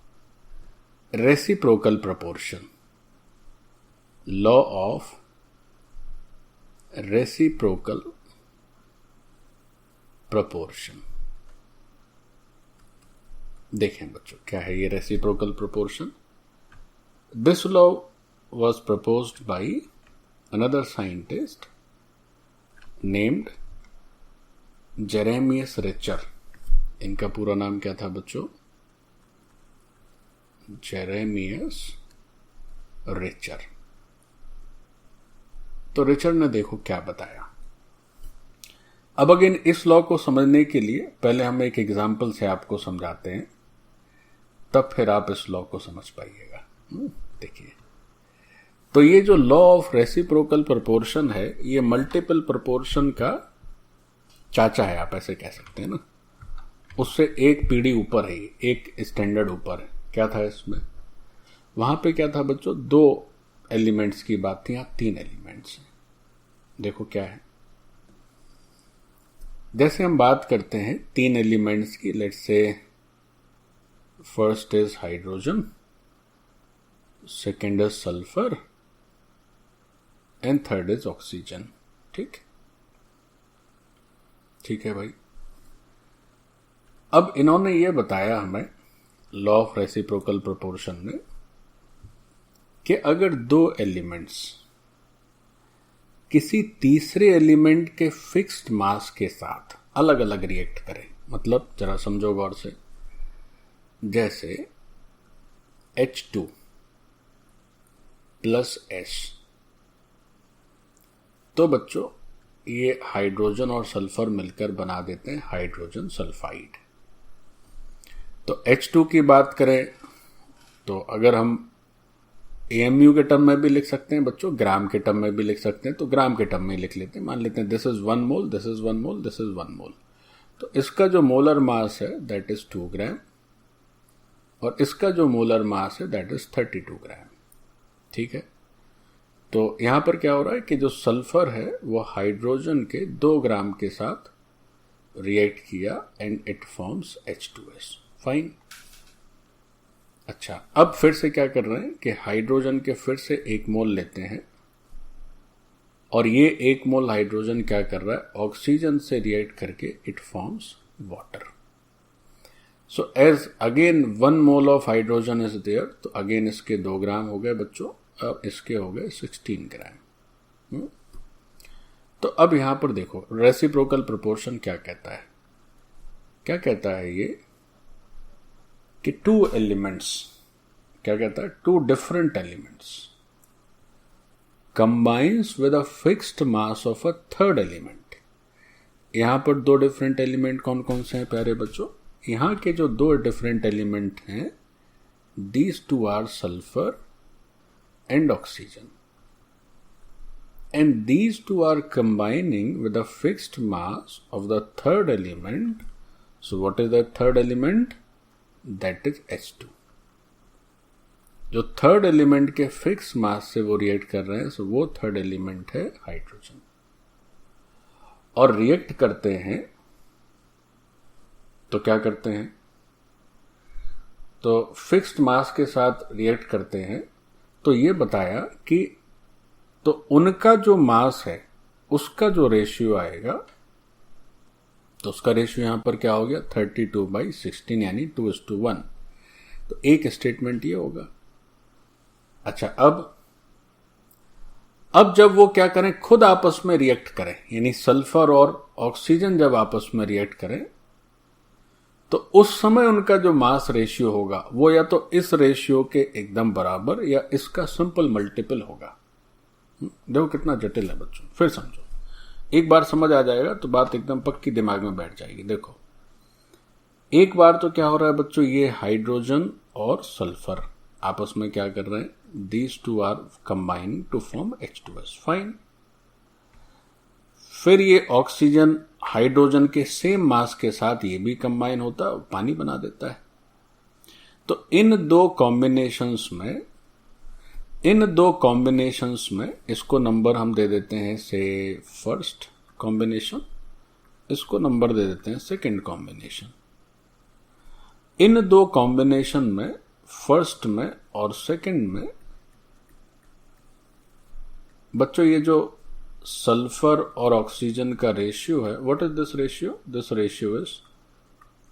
reciprocal proportion. Law of reciprocal proportion. देखें बच्चों क्या है ये reciprocal proportion. This law was proposed by another scientist named Jeremias Richter. इनका पूरा नाम क्या था बच्चों? जेरेमियस रिचर। तो रिचर ने देखो क्या बताया। अब अगेन इस लॉ को समझने के लिए पहले हम एक एग्जाम्पल से आपको समझाते हैं, तब फिर आप इस लॉ को समझ पाइएगा। देखिए, तो ये जो लॉ ऑफ रेसिप्रोकल प्रोपोर्शन है, ये मल्टीपल प्रोपोर्शन का चाचा है, आप ऐसे कह सकते हैं ना। उससे एक पीढ़ी ऊपर है, एक स्टैंडर्ड ऊपर है। क्या था इसमें? वहां पे क्या था बच्चों? 2 एलिमेंट्स की बात थी, यहां 3 एलिमेंट्स हैं। देखो क्या है, जैसे हम बात करते हैं तीन एलिमेंट्स की, let's say first is hydrogen, second is sulphur and third is oxygen. ठीक है भाई। अब इन्होंने ये बताया हमें लॉ ऑफ रेसिप्रोकल प्रोपोर्शन में कि अगर दो एलिमेंट्स किसी तीसरे एलिमेंट के फिक्स्ड मास के साथ अलग अलग रिएक्ट करें, मतलब जरा समझो गौर से, जैसे H2 प्लस S, तो बच्चों ये हाइड्रोजन और सल्फर मिलकर बना देते हैं हाइड्रोजन सल्फाइड। तो H2 की बात करें तो अगर हम AMU के टर्म में भी लिख सकते हैं बच्चों, ग्राम के टर्म में भी लिख सकते हैं, तो ग्राम के टर्म में लिख लेते हैं। मान लेते हैं this is 1 mole, this is 1 mole, this is 1 मोल। तो इसका जो मोलर मास है दैट इज 2 ग्राम और इसका जो मोलर मास है दैट इज 32 ग्राम। ठीक है। तो यहां पर क्या हो रहा है कि जो सल्फर है वो हाइड्रोजन के 2 ग्राम के साथ रिएक्ट किया and it forms H2S। Fine. अच्छा, अब फिर से क्या कर रहे हैं कि हाइड्रोजन के फिर से 1 मोल लेते हैं और ये 1 मोल हाइड्रोजन क्या कर रहा है, ऑक्सीजन से रिएक्ट करके it forms water. So as again 1 mole of hydrogen is there, तो अगेन इसके 2 ग्राम हो गए बच्चों, अब इसके हो गए 16 ग्राम। तो अब यहां पर देखो रेसिप्रोकल प्रोपोर्शन क्या कहता है, क्या कहता है ये कि 2 एलिमेंट्स, क्या कहता है, 2 different elements combines with a fixed mass of a third element. यहां पर 2 डिफरेंट एलिमेंट कौन कौन से हैं प्यारे बच्चों, यहां के जो 2 डिफरेंट एलिमेंट हैं these 2 are sulphur and oxygen and these 2 are combining with a fixed mass of the third element. So what is the third element? That is H2. जो थर्ड एलिमेंट के फिक्स मास से वो react कर रहे हैं, सो वो third element है hydrogen. और रिएक्ट करते हैं तो क्या करते हैं, तो फिक्स्ड मास के साथ रिएक्ट करते हैं। तो ये बताया कि तो उनका जो मास है उसका जो रेशियो आएगा, तो उसका रेशियो यहां पर क्या हो गया 32/16 यानी 2:1। तो एक स्टेटमेंट ये होगा। अच्छा, अब जब वो क्या करें, खुद आपस में रिएक्ट करें, यानी सल्फर और ऑक्सीजन जब आपस में रिएक्ट करें तो उस समय उनका जो मास रेशियो होगा वो या तो इस रेशियो के एकदम बराबर या इसका सिंपल मल्टीपल होगा। देखो कितना जटिल है बच्चों, फिर समझो, एक बार समझ आ जाएगा तो बात एकदम पक्की दिमाग में बैठ जाएगी। देखो एक बार तो क्या हो रहा है बच्चों, ये हाइड्रोजन और सल्फर आपस में क्या कर रहे हैं, these 2 are combining to form H2S। Fine. फिर ये ऑक्सीजन हाइड्रोजन के सेम मास के साथ ये भी कंबाइन होता है, पानी बना देता है। तो इन 2 कॉम्बिनेशंस में इसको नंबर हम दे देते हैं से फर्स्ट कॉम्बिनेशन, इसको नंबर दे देते हैं सेकंड कॉम्बिनेशन। इन 2 कॉम्बिनेशन में फर्स्ट में और सेकंड में बच्चों ये जो सल्फर और ऑक्सीजन का रेशियो है, what is this ratio, this ratio is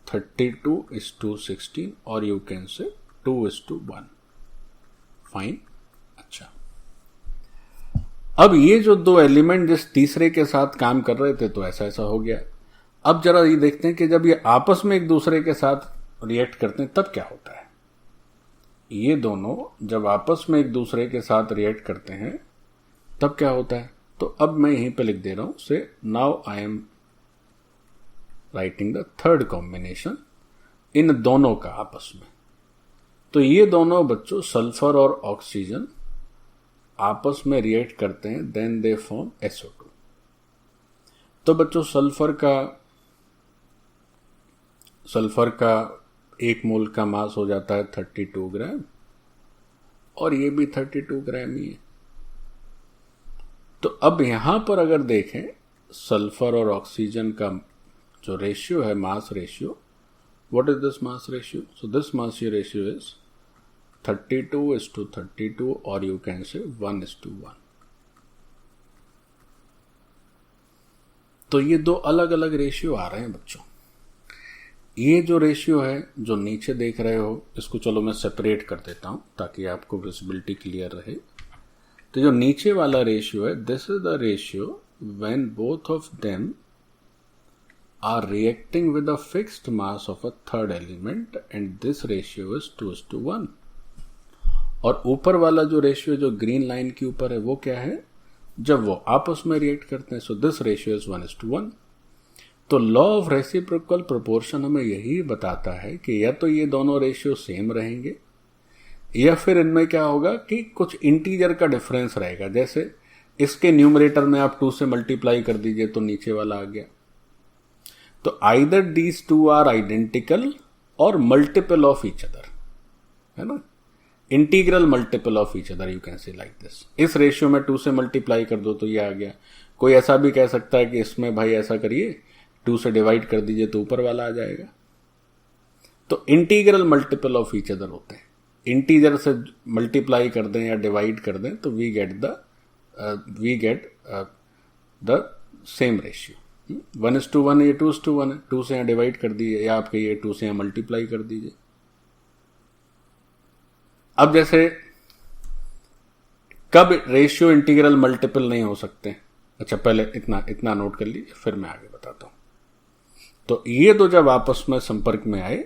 32:16 और यू कैन से 2:1। फाइन। अच्छा, अब ये जो 2 एलिमेंट जिस तीसरे के साथ काम कर रहे थे तो ऐसा ऐसा हो गया। अब जरा ये देखते हैं कि जब ये आपस में एक दूसरे के साथ रिएक्ट करते हैं तब क्या होता है। ये दोनों जब आपस में एक दूसरे के साथ रिएक्ट करते हैं तब क्या होता है, तो अब मैं यहीं पे लिख दे रहा हूं say now I am writing the third combination in दोनों का आपस में। तो ये दोनों बच्चों सल्फर और ऑक्सीजन आपस में रिएक्ट करते हैं, देन दे फॉर्म SO2। तो बच्चों सल्फर का 1 मोल का मास हो जाता है 32 ग्राम और ये भी 32 ग्राम ही है। तो अब यहां पर अगर देखें सल्फर और ऑक्सीजन का जो रेशियो है mass ratio, what is this mass ratio? So this mass ratio is 32:32 और यू कैन से 1:1। तो ये दो अलग अलग रेशियो आ रहे हैं बच्चों। ये जो रेशियो है जो नीचे देख रहे हो, इसको चलो मैं सेपरेट कर देता हूं ताकि आपको विजिबिलिटी क्लियर रहे। तो जो नीचे वाला रेशियो है, this is the ratio when both of them are reacting with a fixed mass of a third element and this ratio is 2:1। और ऊपर वाला जो रेशियो जो ग्रीन लाइन के ऊपर है वो क्या है? जब वो आपस में रिएक्ट करते हैं। So this ratio is 1:1। तो लॉ ऑफ रेसिप्रोकल प्रोपोर्शन हमें यही बताता है कि या तो ये दोनों रेशियो सेम रहेंगे या फिर इनमें क्या होगा कि कुछ इंटीजर का डिफरेंस रहेगा। जैसे इसके न्यूमरेटर में आप 2 से मल्टीप्लाई कर दीजिए तो नीचे वाला आ गया। तो either these two are identical और मल्टीपल ऑफ ईच अदर, है ना, integral multiple of each other, you can say like this. इस रेशियो में 2 से मल्टीप्लाई कर दो तो ये आ गया। कोई ऐसा भी कह सकता है कि इसमें भाई ऐसा करिए 2 से डिवाइड कर दीजिए तो ऊपर वाला आ जाएगा। तो integral multiple of each other होते हैं। इंटीजर से मल्टीप्लाई कर दें या डिवाइड कर दें तो we get the same ratio. 1:1 ये 2:1 है। 2 से यहाँ डिवाइड कर दीजिए या आपके ये 2 से यहाँ मल्टीप्लाई कर दीजिए। अब जैसे कब रेशियो इंटीग्रल मल्टीपल नहीं हो सकते? अच्छा, पहले इतना नोट कर लीजिए, फिर मैं आगे बताता हूं। तो ये दो जब आपस में संपर्क में आए,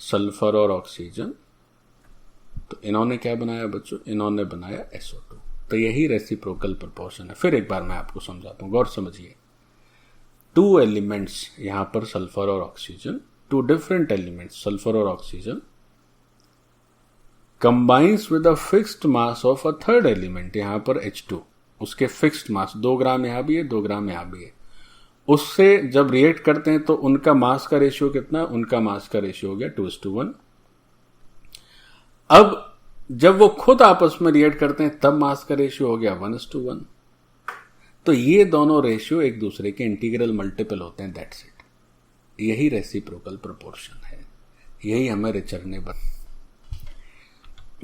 सल्फर और ऑक्सीजन, तो इन्होंने क्या बनाया बच्चों? इन्होंने बनाया SO2। तो यही रेसिप्रोकल प्रोपोर्शन है। फिर एक बार मैं आपको समझाता हूं, गौर समझिए। 2 एलिमेंट्स, यहां पर सल्फर और ऑक्सीजन, 2 डिफरेंट एलिमेंट्स सल्फर और oxygen combines with a fixed mass of a third element, यहां पर H2, उसके फिक्स्ड मास 2 ग्राम यहां भी है, 2 ग्राम यहां भी है। उससे जब रिएक्ट करते हैं तो उनका मास का रेशियो कितना? उनका मास का रेशियो हो गया 2:1। अब जब वो खुद आपस में रिएक्ट करते हैं तब मास का रेशियो हो गया 1:1। तो ये दोनों रेशियो एक दूसरे के इंटीग्रल मल्टीपल होते हैं, दैट्स इट। यही रेसिप्रोकल प्रोपोर्शन है, यही हमें रिचर ने बताया।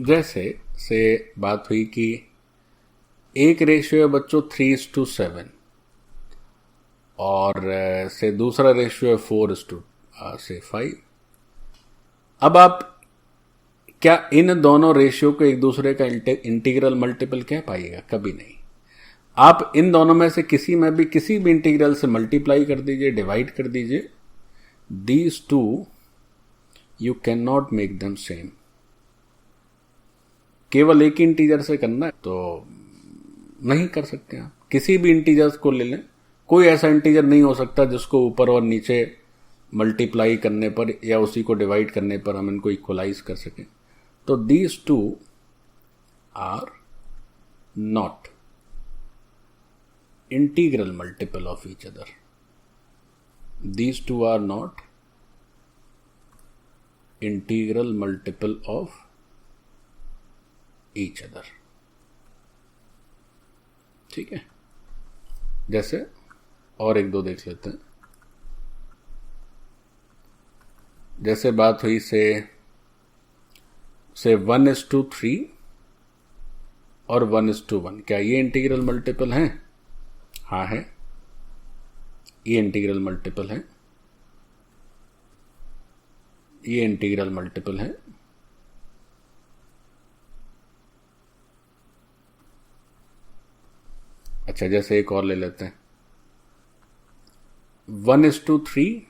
जैसे से बात हुई कि एक रेशियो है बच्चों 3:7 और से दूसरा रेशियो है 4:5। अब आप क्या इन दोनों रेशियो को एक दूसरे का इंटीग्रल मल्टीपल कह पाइएगा? कभी नहीं। आप इन दोनों में से किसी में भी किसी भी इंटीग्रल से मल्टीप्लाई कर दीजिए, डिवाइड कर दीजिए, these two you can not make them same. केवल एक इंटीजर से करना है तो नहीं कर सकते। आप किसी भी इंटीजर्स को ले लें, कोई ऐसा इंटीजर नहीं हो सकता जिसको ऊपर और नीचे मल्टीप्लाई करने पर या उसी को डिवाइड करने पर हम इनको इक्वलाइज कर सकें। तो these two are not integral multiple of each other. These two are not integral multiple of each other. ठीक है, जैसे और एक दो देख लेते हैं। जैसे बात हुई से 1:3 और 1:1, क्या ये इंटीग्रल मल्टीपल हैं? हाँ है, ये इंटीग्रल मल्टीपल है, ये इंटीग्रल मल्टीपल है। अच्छा, जैसे एक और ले लेते हैं 1:3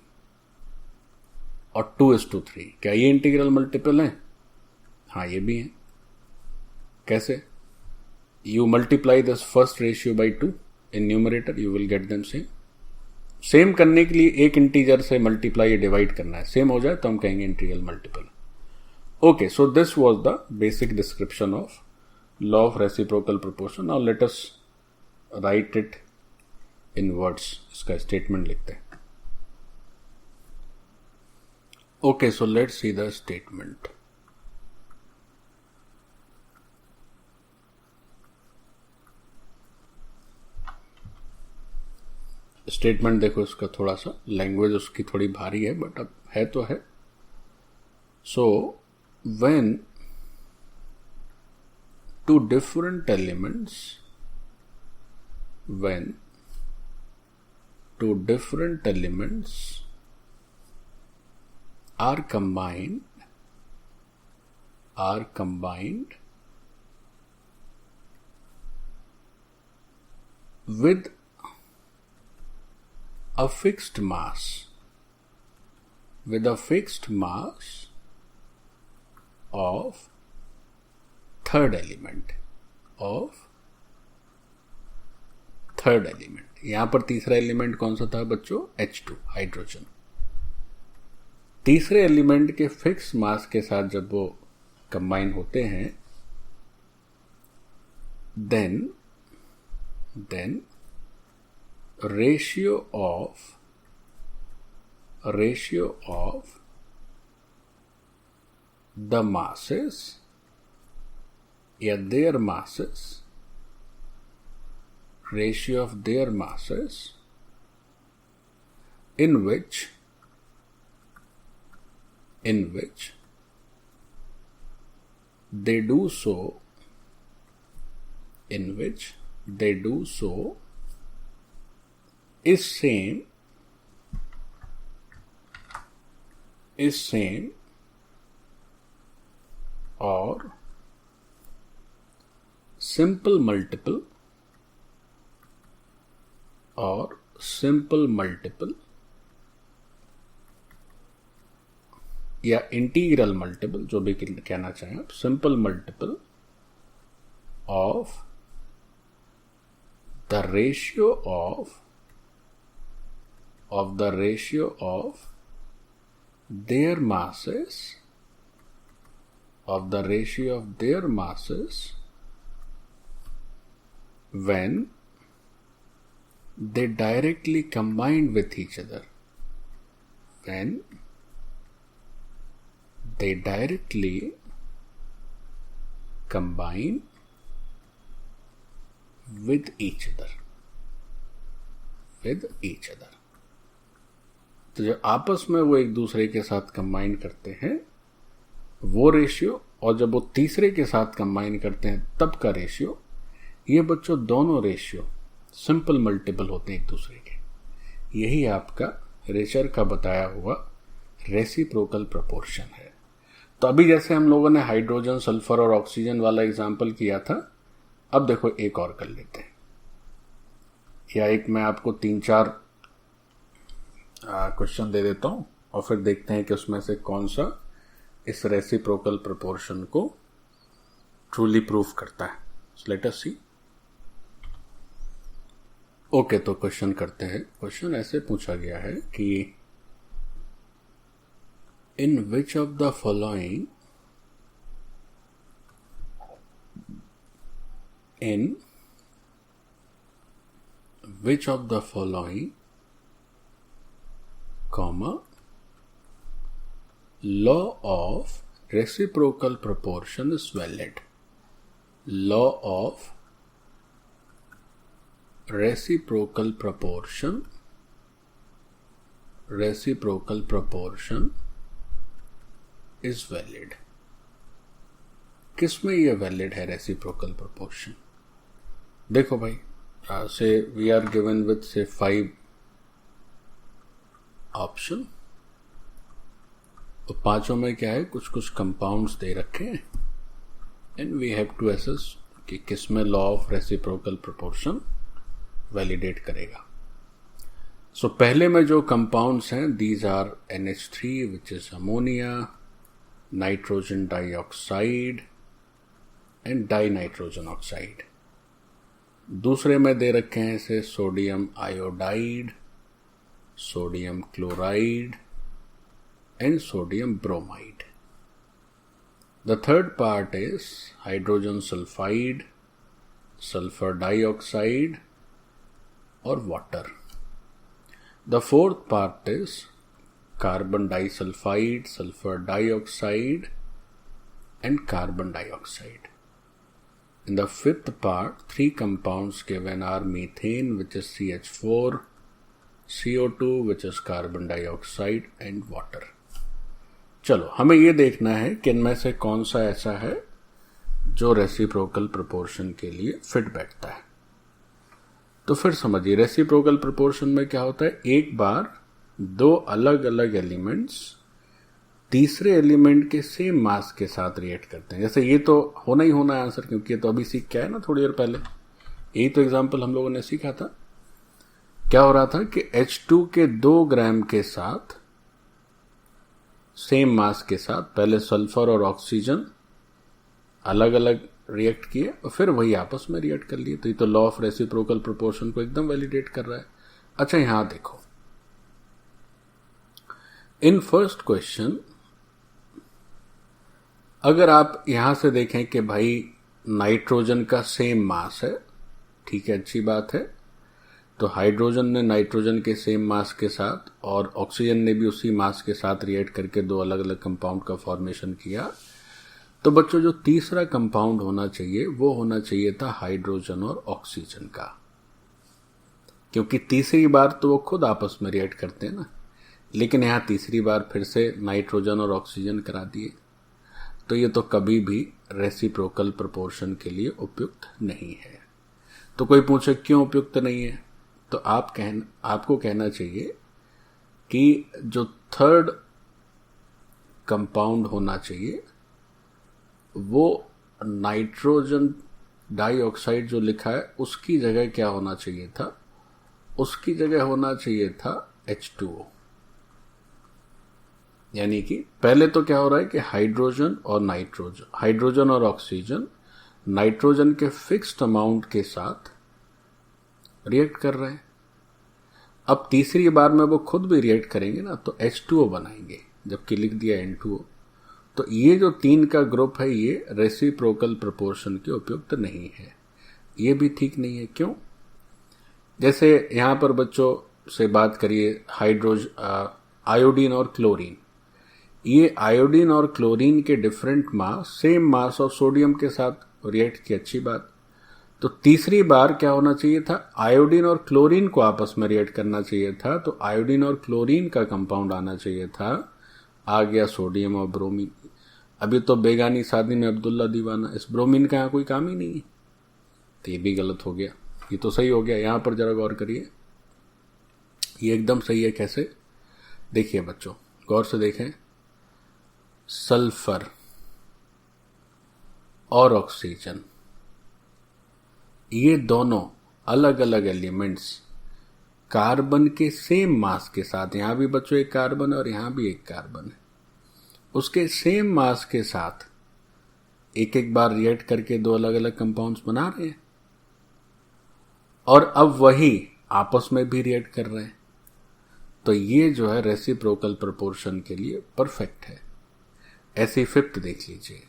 और 2:3, क्या ये इंटीग्रल मल्टीपल है? हाँ, ये भी है। कैसे? You multiply this first ratio by 2 in numerator, you will get them same. Same करने के लिए एक इंटीजर से मल्टीप्लाई या डिवाइड करना है, सेम हो जाए तो हम कहेंगे integral multiple. Okay, so this was the basic description of law of reciprocal proportion. Now let us right it in words. इसका स्टेटमेंट लिखते हैं। Okay, so let's see the statement. Statement देखो इसका, थोड़ा सा लैंग्वेज उसकी थोड़ी भारी है बट अब है तो है. So when two different elements, when two different elements are combined with a fixed mass, of third element, यहां पर तीसरा एलिमेंट कौन सा था बच्चों? H2, hydrogen. तीसरे एलिमेंट के फिक्स मास के साथ जब वो कंबाइन होते हैं, then ratio of the masses या their masses, ratio of their masses in which they do so is same or simple multiple या इंटीग्रल मल्टीपल, जो भी कहना चाहें आप, simple multiple of the ratio of their masses when they directly combine with each other. With each other. तो जब आपस में वो एक दूसरे के साथ कंबाइन करते हैं वो रेशियो, और जब वो तीसरे के साथ कंबाइन करते हैं तब का रेशियो, ये बच्चों दोनों रेशियो सिंपल मल्टीपल होते हैं एक दूसरे के. यही आपका रेचर का बताया हुआ रेसिप्रोकल प्रोपोर्शन है. तो अभी जैसे हम लोगों ने हाइड्रोजन, सल्फर और ऑक्सीजन वाला एग्जाम्पल किया था, अब देखो एक और कर लेते हैं, या एक मैं आपको 3-4 क्वेश्चन दे देता हूं और फिर देखते हैं कि उसमें से कौन सा इस रेसिप्रोकल प्रोपोर्शन को ट्रूली प्रूफ करता है. Let us see. ओके, तो क्वेश्चन करते हैं. क्वेश्चन ऐसे पूछा गया है कि in which of the following law of reciprocal proportion is valid. Law of reciprocal proportion is valid. किसमें ये वैलिड है रेसिप्रोकल प्रोपोर्शन? देखो भाई, से वी आर गिवन विथ से 5 ऑप्शन, तो पांचों में क्या है, कुछ कुछ कंपाउंड्स दे रखे हैं and we have to assess कि किसमें law of reciprocal proportion validate करेगा. सो पहले में जो कंपाउंड्स हैं, these are NH3 which is ammonia, nitrogen dioxide and dinitrogen oxide. दूसरे में दे रखे हैं इसे sodium iodide, sodium chloride and sodium bromide. The third part is hydrogen sulfide, sulfur dioxide or water. The fourth part is carbon disulfide, sulfur dioxide and carbon dioxide. In the fifth part, 3 compounds given are methane which is CH4, CO2 which is carbon dioxide and water. चलो हमें ये देखना है कि इनमें से कौन सा ऐसा है जो रेसिप्रोकल प्रोपोर्शन के लिए फिट बैठता है। तो फिर समझिए रेसिप्रोकल प्रोपोर्शन में क्या होता है, एक बार दो अलग अलग एलिमेंट्स तीसरे एलिमेंट के सेम मास के साथ रिएक्ट करते हैं। जैसे ये तो होना ही होना है आंसर, क्योंकि ये तो अभी सीख के आए ना थोड़ी देर पहले, यही तो एग्जाम्पल हम लोगों ने सीखा था। क्या हो रहा था कि H2 के 2 ग्राम के साथ सेम मास के साथ पहले सल्फर और ऑक्सीजन अलग अलग रिएक्ट किए और फिर वही आपस में रिएक्ट कर लिए। तो ये तो लॉ ऑफ रेसिप्रोकल प्रोपोर्शन को एकदम वैलिडेट कर रहा है। अच्छा यहां देखो, इन फर्स्ट क्वेश्चन अगर आप यहां से देखें कि भाई नाइट्रोजन का सेम मास है, ठीक है, अच्छी बात है। तो हाइड्रोजन ने नाइट्रोजन के सेम मास के साथ और ऑक्सीजन ने भी उसी मास के साथ रिएक्ट करके दो अलग अलग कंपाउंड का फॉर्मेशन किया। तो बच्चों जो तीसरा कंपाउंड होना चाहिए वो होना चाहिए था हाइड्रोजन और ऑक्सीजन का, क्योंकि तीसरी बार तो वो खुद आपस में रिएक्ट करते हैं ना, लेकिन यहां तीसरी बार फिर से नाइट्रोजन और ऑक्सीजन करा दिए। तो ये तो कभी भी रेसिप्रोकल प्रोपोर्शन के लिए उपयुक्त नहीं है। तो कोई पूछे क्यों उपयुक्त नहीं है, तो आपको कहना चाहिए कि जो थर्ड कंपाउंड होना चाहिए वो नाइट्रोजन डाइऑक्साइड जो लिखा है उसकी जगह क्या होना चाहिए था, उसकी जगह होना चाहिए था H2O। यानी कि पहले तो क्या हो रहा है कि हाइड्रोजन और ऑक्सीजन नाइट्रोजन के फिक्स्ड अमाउंट के साथ रिएक्ट कर रहे हैं। अब तीसरी बार में वो खुद भी रिएक्ट करेंगे ना, तो H2O बनाएंगे, जबकि लिख दिया N2O। तो ये जो 3 का ग्रुप है ये रेसिप्रोकल प्रोपोर्शन के उपयुक्त नहीं है। ये भी ठीक नहीं है। क्यों? जैसे यहां पर बच्चों से बात करिए आयोडीन और क्लोरीन। ये आयोडीन और क्लोरीन के different mass same mass of sodium के साथ रिएक्ट की, अच्छी बात। तो तीसरी बार क्या होना चाहिए था, आयोडीन और क्लोरीन को आपस में रिएक्ट करना चाहिए था। तो आयोडीन और क्लोरीन का कंपाउंड आना चाहिए था, आ गया सोडियम और ब्रोमीन। अभी तो बेगानी शादी में अब्दुल्ला दीवाना, इस ब्रोमीन का यहां कोई काम ही नहीं है। तो ये भी गलत हो गया, ये तो सही हो गया। यहां पर जरा गौर करिए, ये एकदम सही है। कैसे? देखिए बच्चों गौर से देखें, सल्फर और ऑक्सीजन ये दोनों अलग अलग एलिमेंट्स कार्बन के सेम मास के साथ, यहां भी बच्चों एक कार्बन है और यहां भी एक कार्बन है, उसके सेम मास के साथ एक एक बार रिएक्ट करके दो अलग अलग कंपाउंड्स बना रहे हैं और अब वही आपस में भी रिएक्ट कर रहे हैं। तो ये जो है रेसिप्रोकल प्रोपोर्शन के लिए परफेक्ट है। ऐसे फिफ्थ देख लीजिए,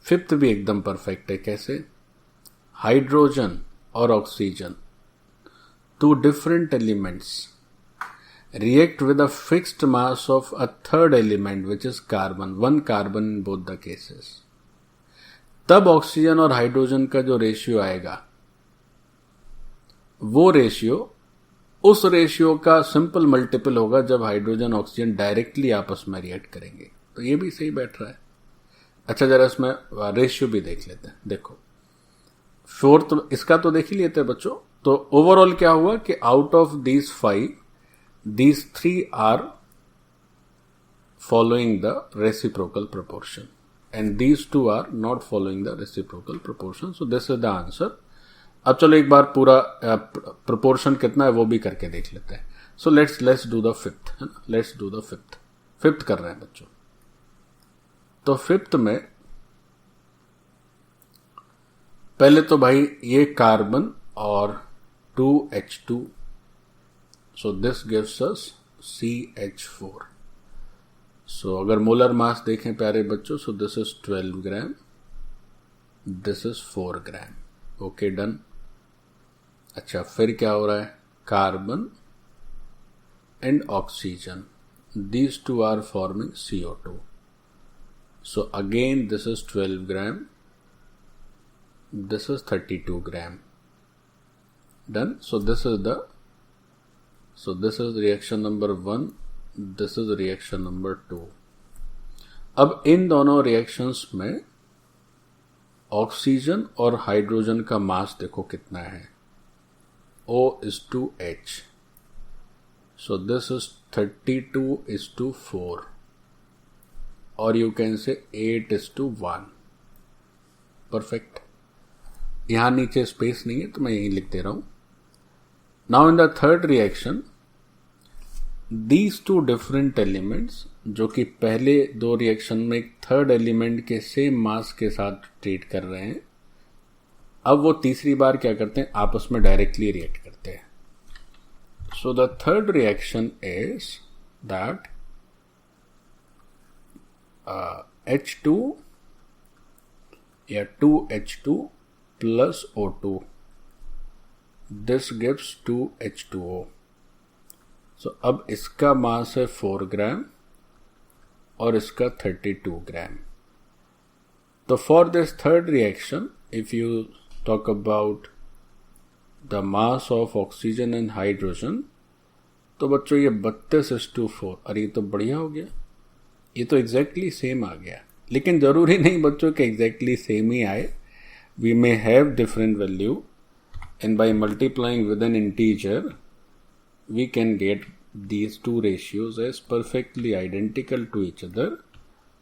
फिफ्थ भी एकदम परफेक्ट है। कैसे? हाइड्रोजन और oxygen, 2 different elements react with a fixed mass of a third element which is carbon, 1 carbon in both the cases। तब ऑक्सीजन और हाइड्रोजन का जो रेशियो आएगा वो रेशियो उस रेशियो का सिंपल मल्टीपल होगा जब हाइड्रोजन ऑक्सीजन डायरेक्टली आपस में रिएक्ट करेंगे। तो ये भी सही बैठ रहा है। अच्छा जरा इसमें रेशियो भी देख लेते हैं। देखो फोर्थ इसका तो देख ही लेते हैं बच्चों। तो ओवरऑल क्या हुआ कि out of these 5 these 3 are following the reciprocal proportion and these 2 are not following the reciprocal proportion, so this is the answer। अब चलो एक बार पूरा प्रोपोर्शन कितना है वो भी करके देख लेते हैं। So let's do the fifth, है ना, लेट्स डू द फिफ्थ कर रहे हैं बच्चों। तो फिफ्थ में पहले तो भाई ये कार्बन और 2H2, so this gives us CH4। so अगर मोलर मास देखें प्यारे बच्चों, so this is 12 gram, this is 4 gram. Okay done. अच्छा फिर क्या हो रहा है, carbon and oxygen, these 2 are forming CO2, so again this is 12 gram, this is 32 gram। done। so this is the So this is reaction number 1, this is reaction number 2. अब इन दोनों reactions में oxygen और hydrogen का मास देखो कितना है, O:H. So this is 32:4, or you can say 8:1. Perfect. यहां नीचे स्पेस नहीं है तो मैं यहीं लिख दे रहा हूं. Now in the third reaction, these two different elements, जो कि पहले दो रिएक्शन में एक थर्ड एलिमेंट के सेम मास के साथ ट्रीट कर रहे हैं, अब वो तीसरी बार क्या करते हैं, आपस में डायरेक्टली रिएक्ट करते हैं. So the third reaction is that H2 या 2H2 plus O2. This gives 2H2O. So अब इसका मास है 4 ग्राम और इसका 32 ग्राम. तो for this third reaction, if you talk about the mass of oxygen and hydrogen, तो बच्चों ये 32:4. अरे ये तो बढ़िया हो गया, ये तो एग्जैक्टली सेम आ गया. लेकिन जरूरी नहीं बच्चों के एग्जैक्टली सेम ही आए. We may have different value, and by multiplying with an integer we can get these two ratios as perfectly identical to each other,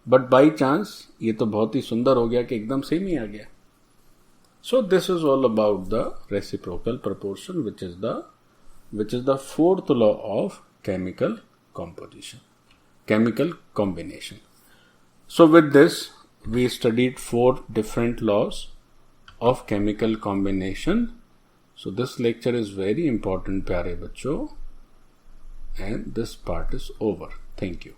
but by chance ये तो बहुत ही सुंदर हो गया कि एकदम सेम ही आ गया. So this is all about the reciprocal proportion, which is the fourth law of chemical composition, chemical combination. So with this we studied 4 different laws of chemical combination. So this lecture is very important, प्यारे बच्चों, and this part is over. Thank you.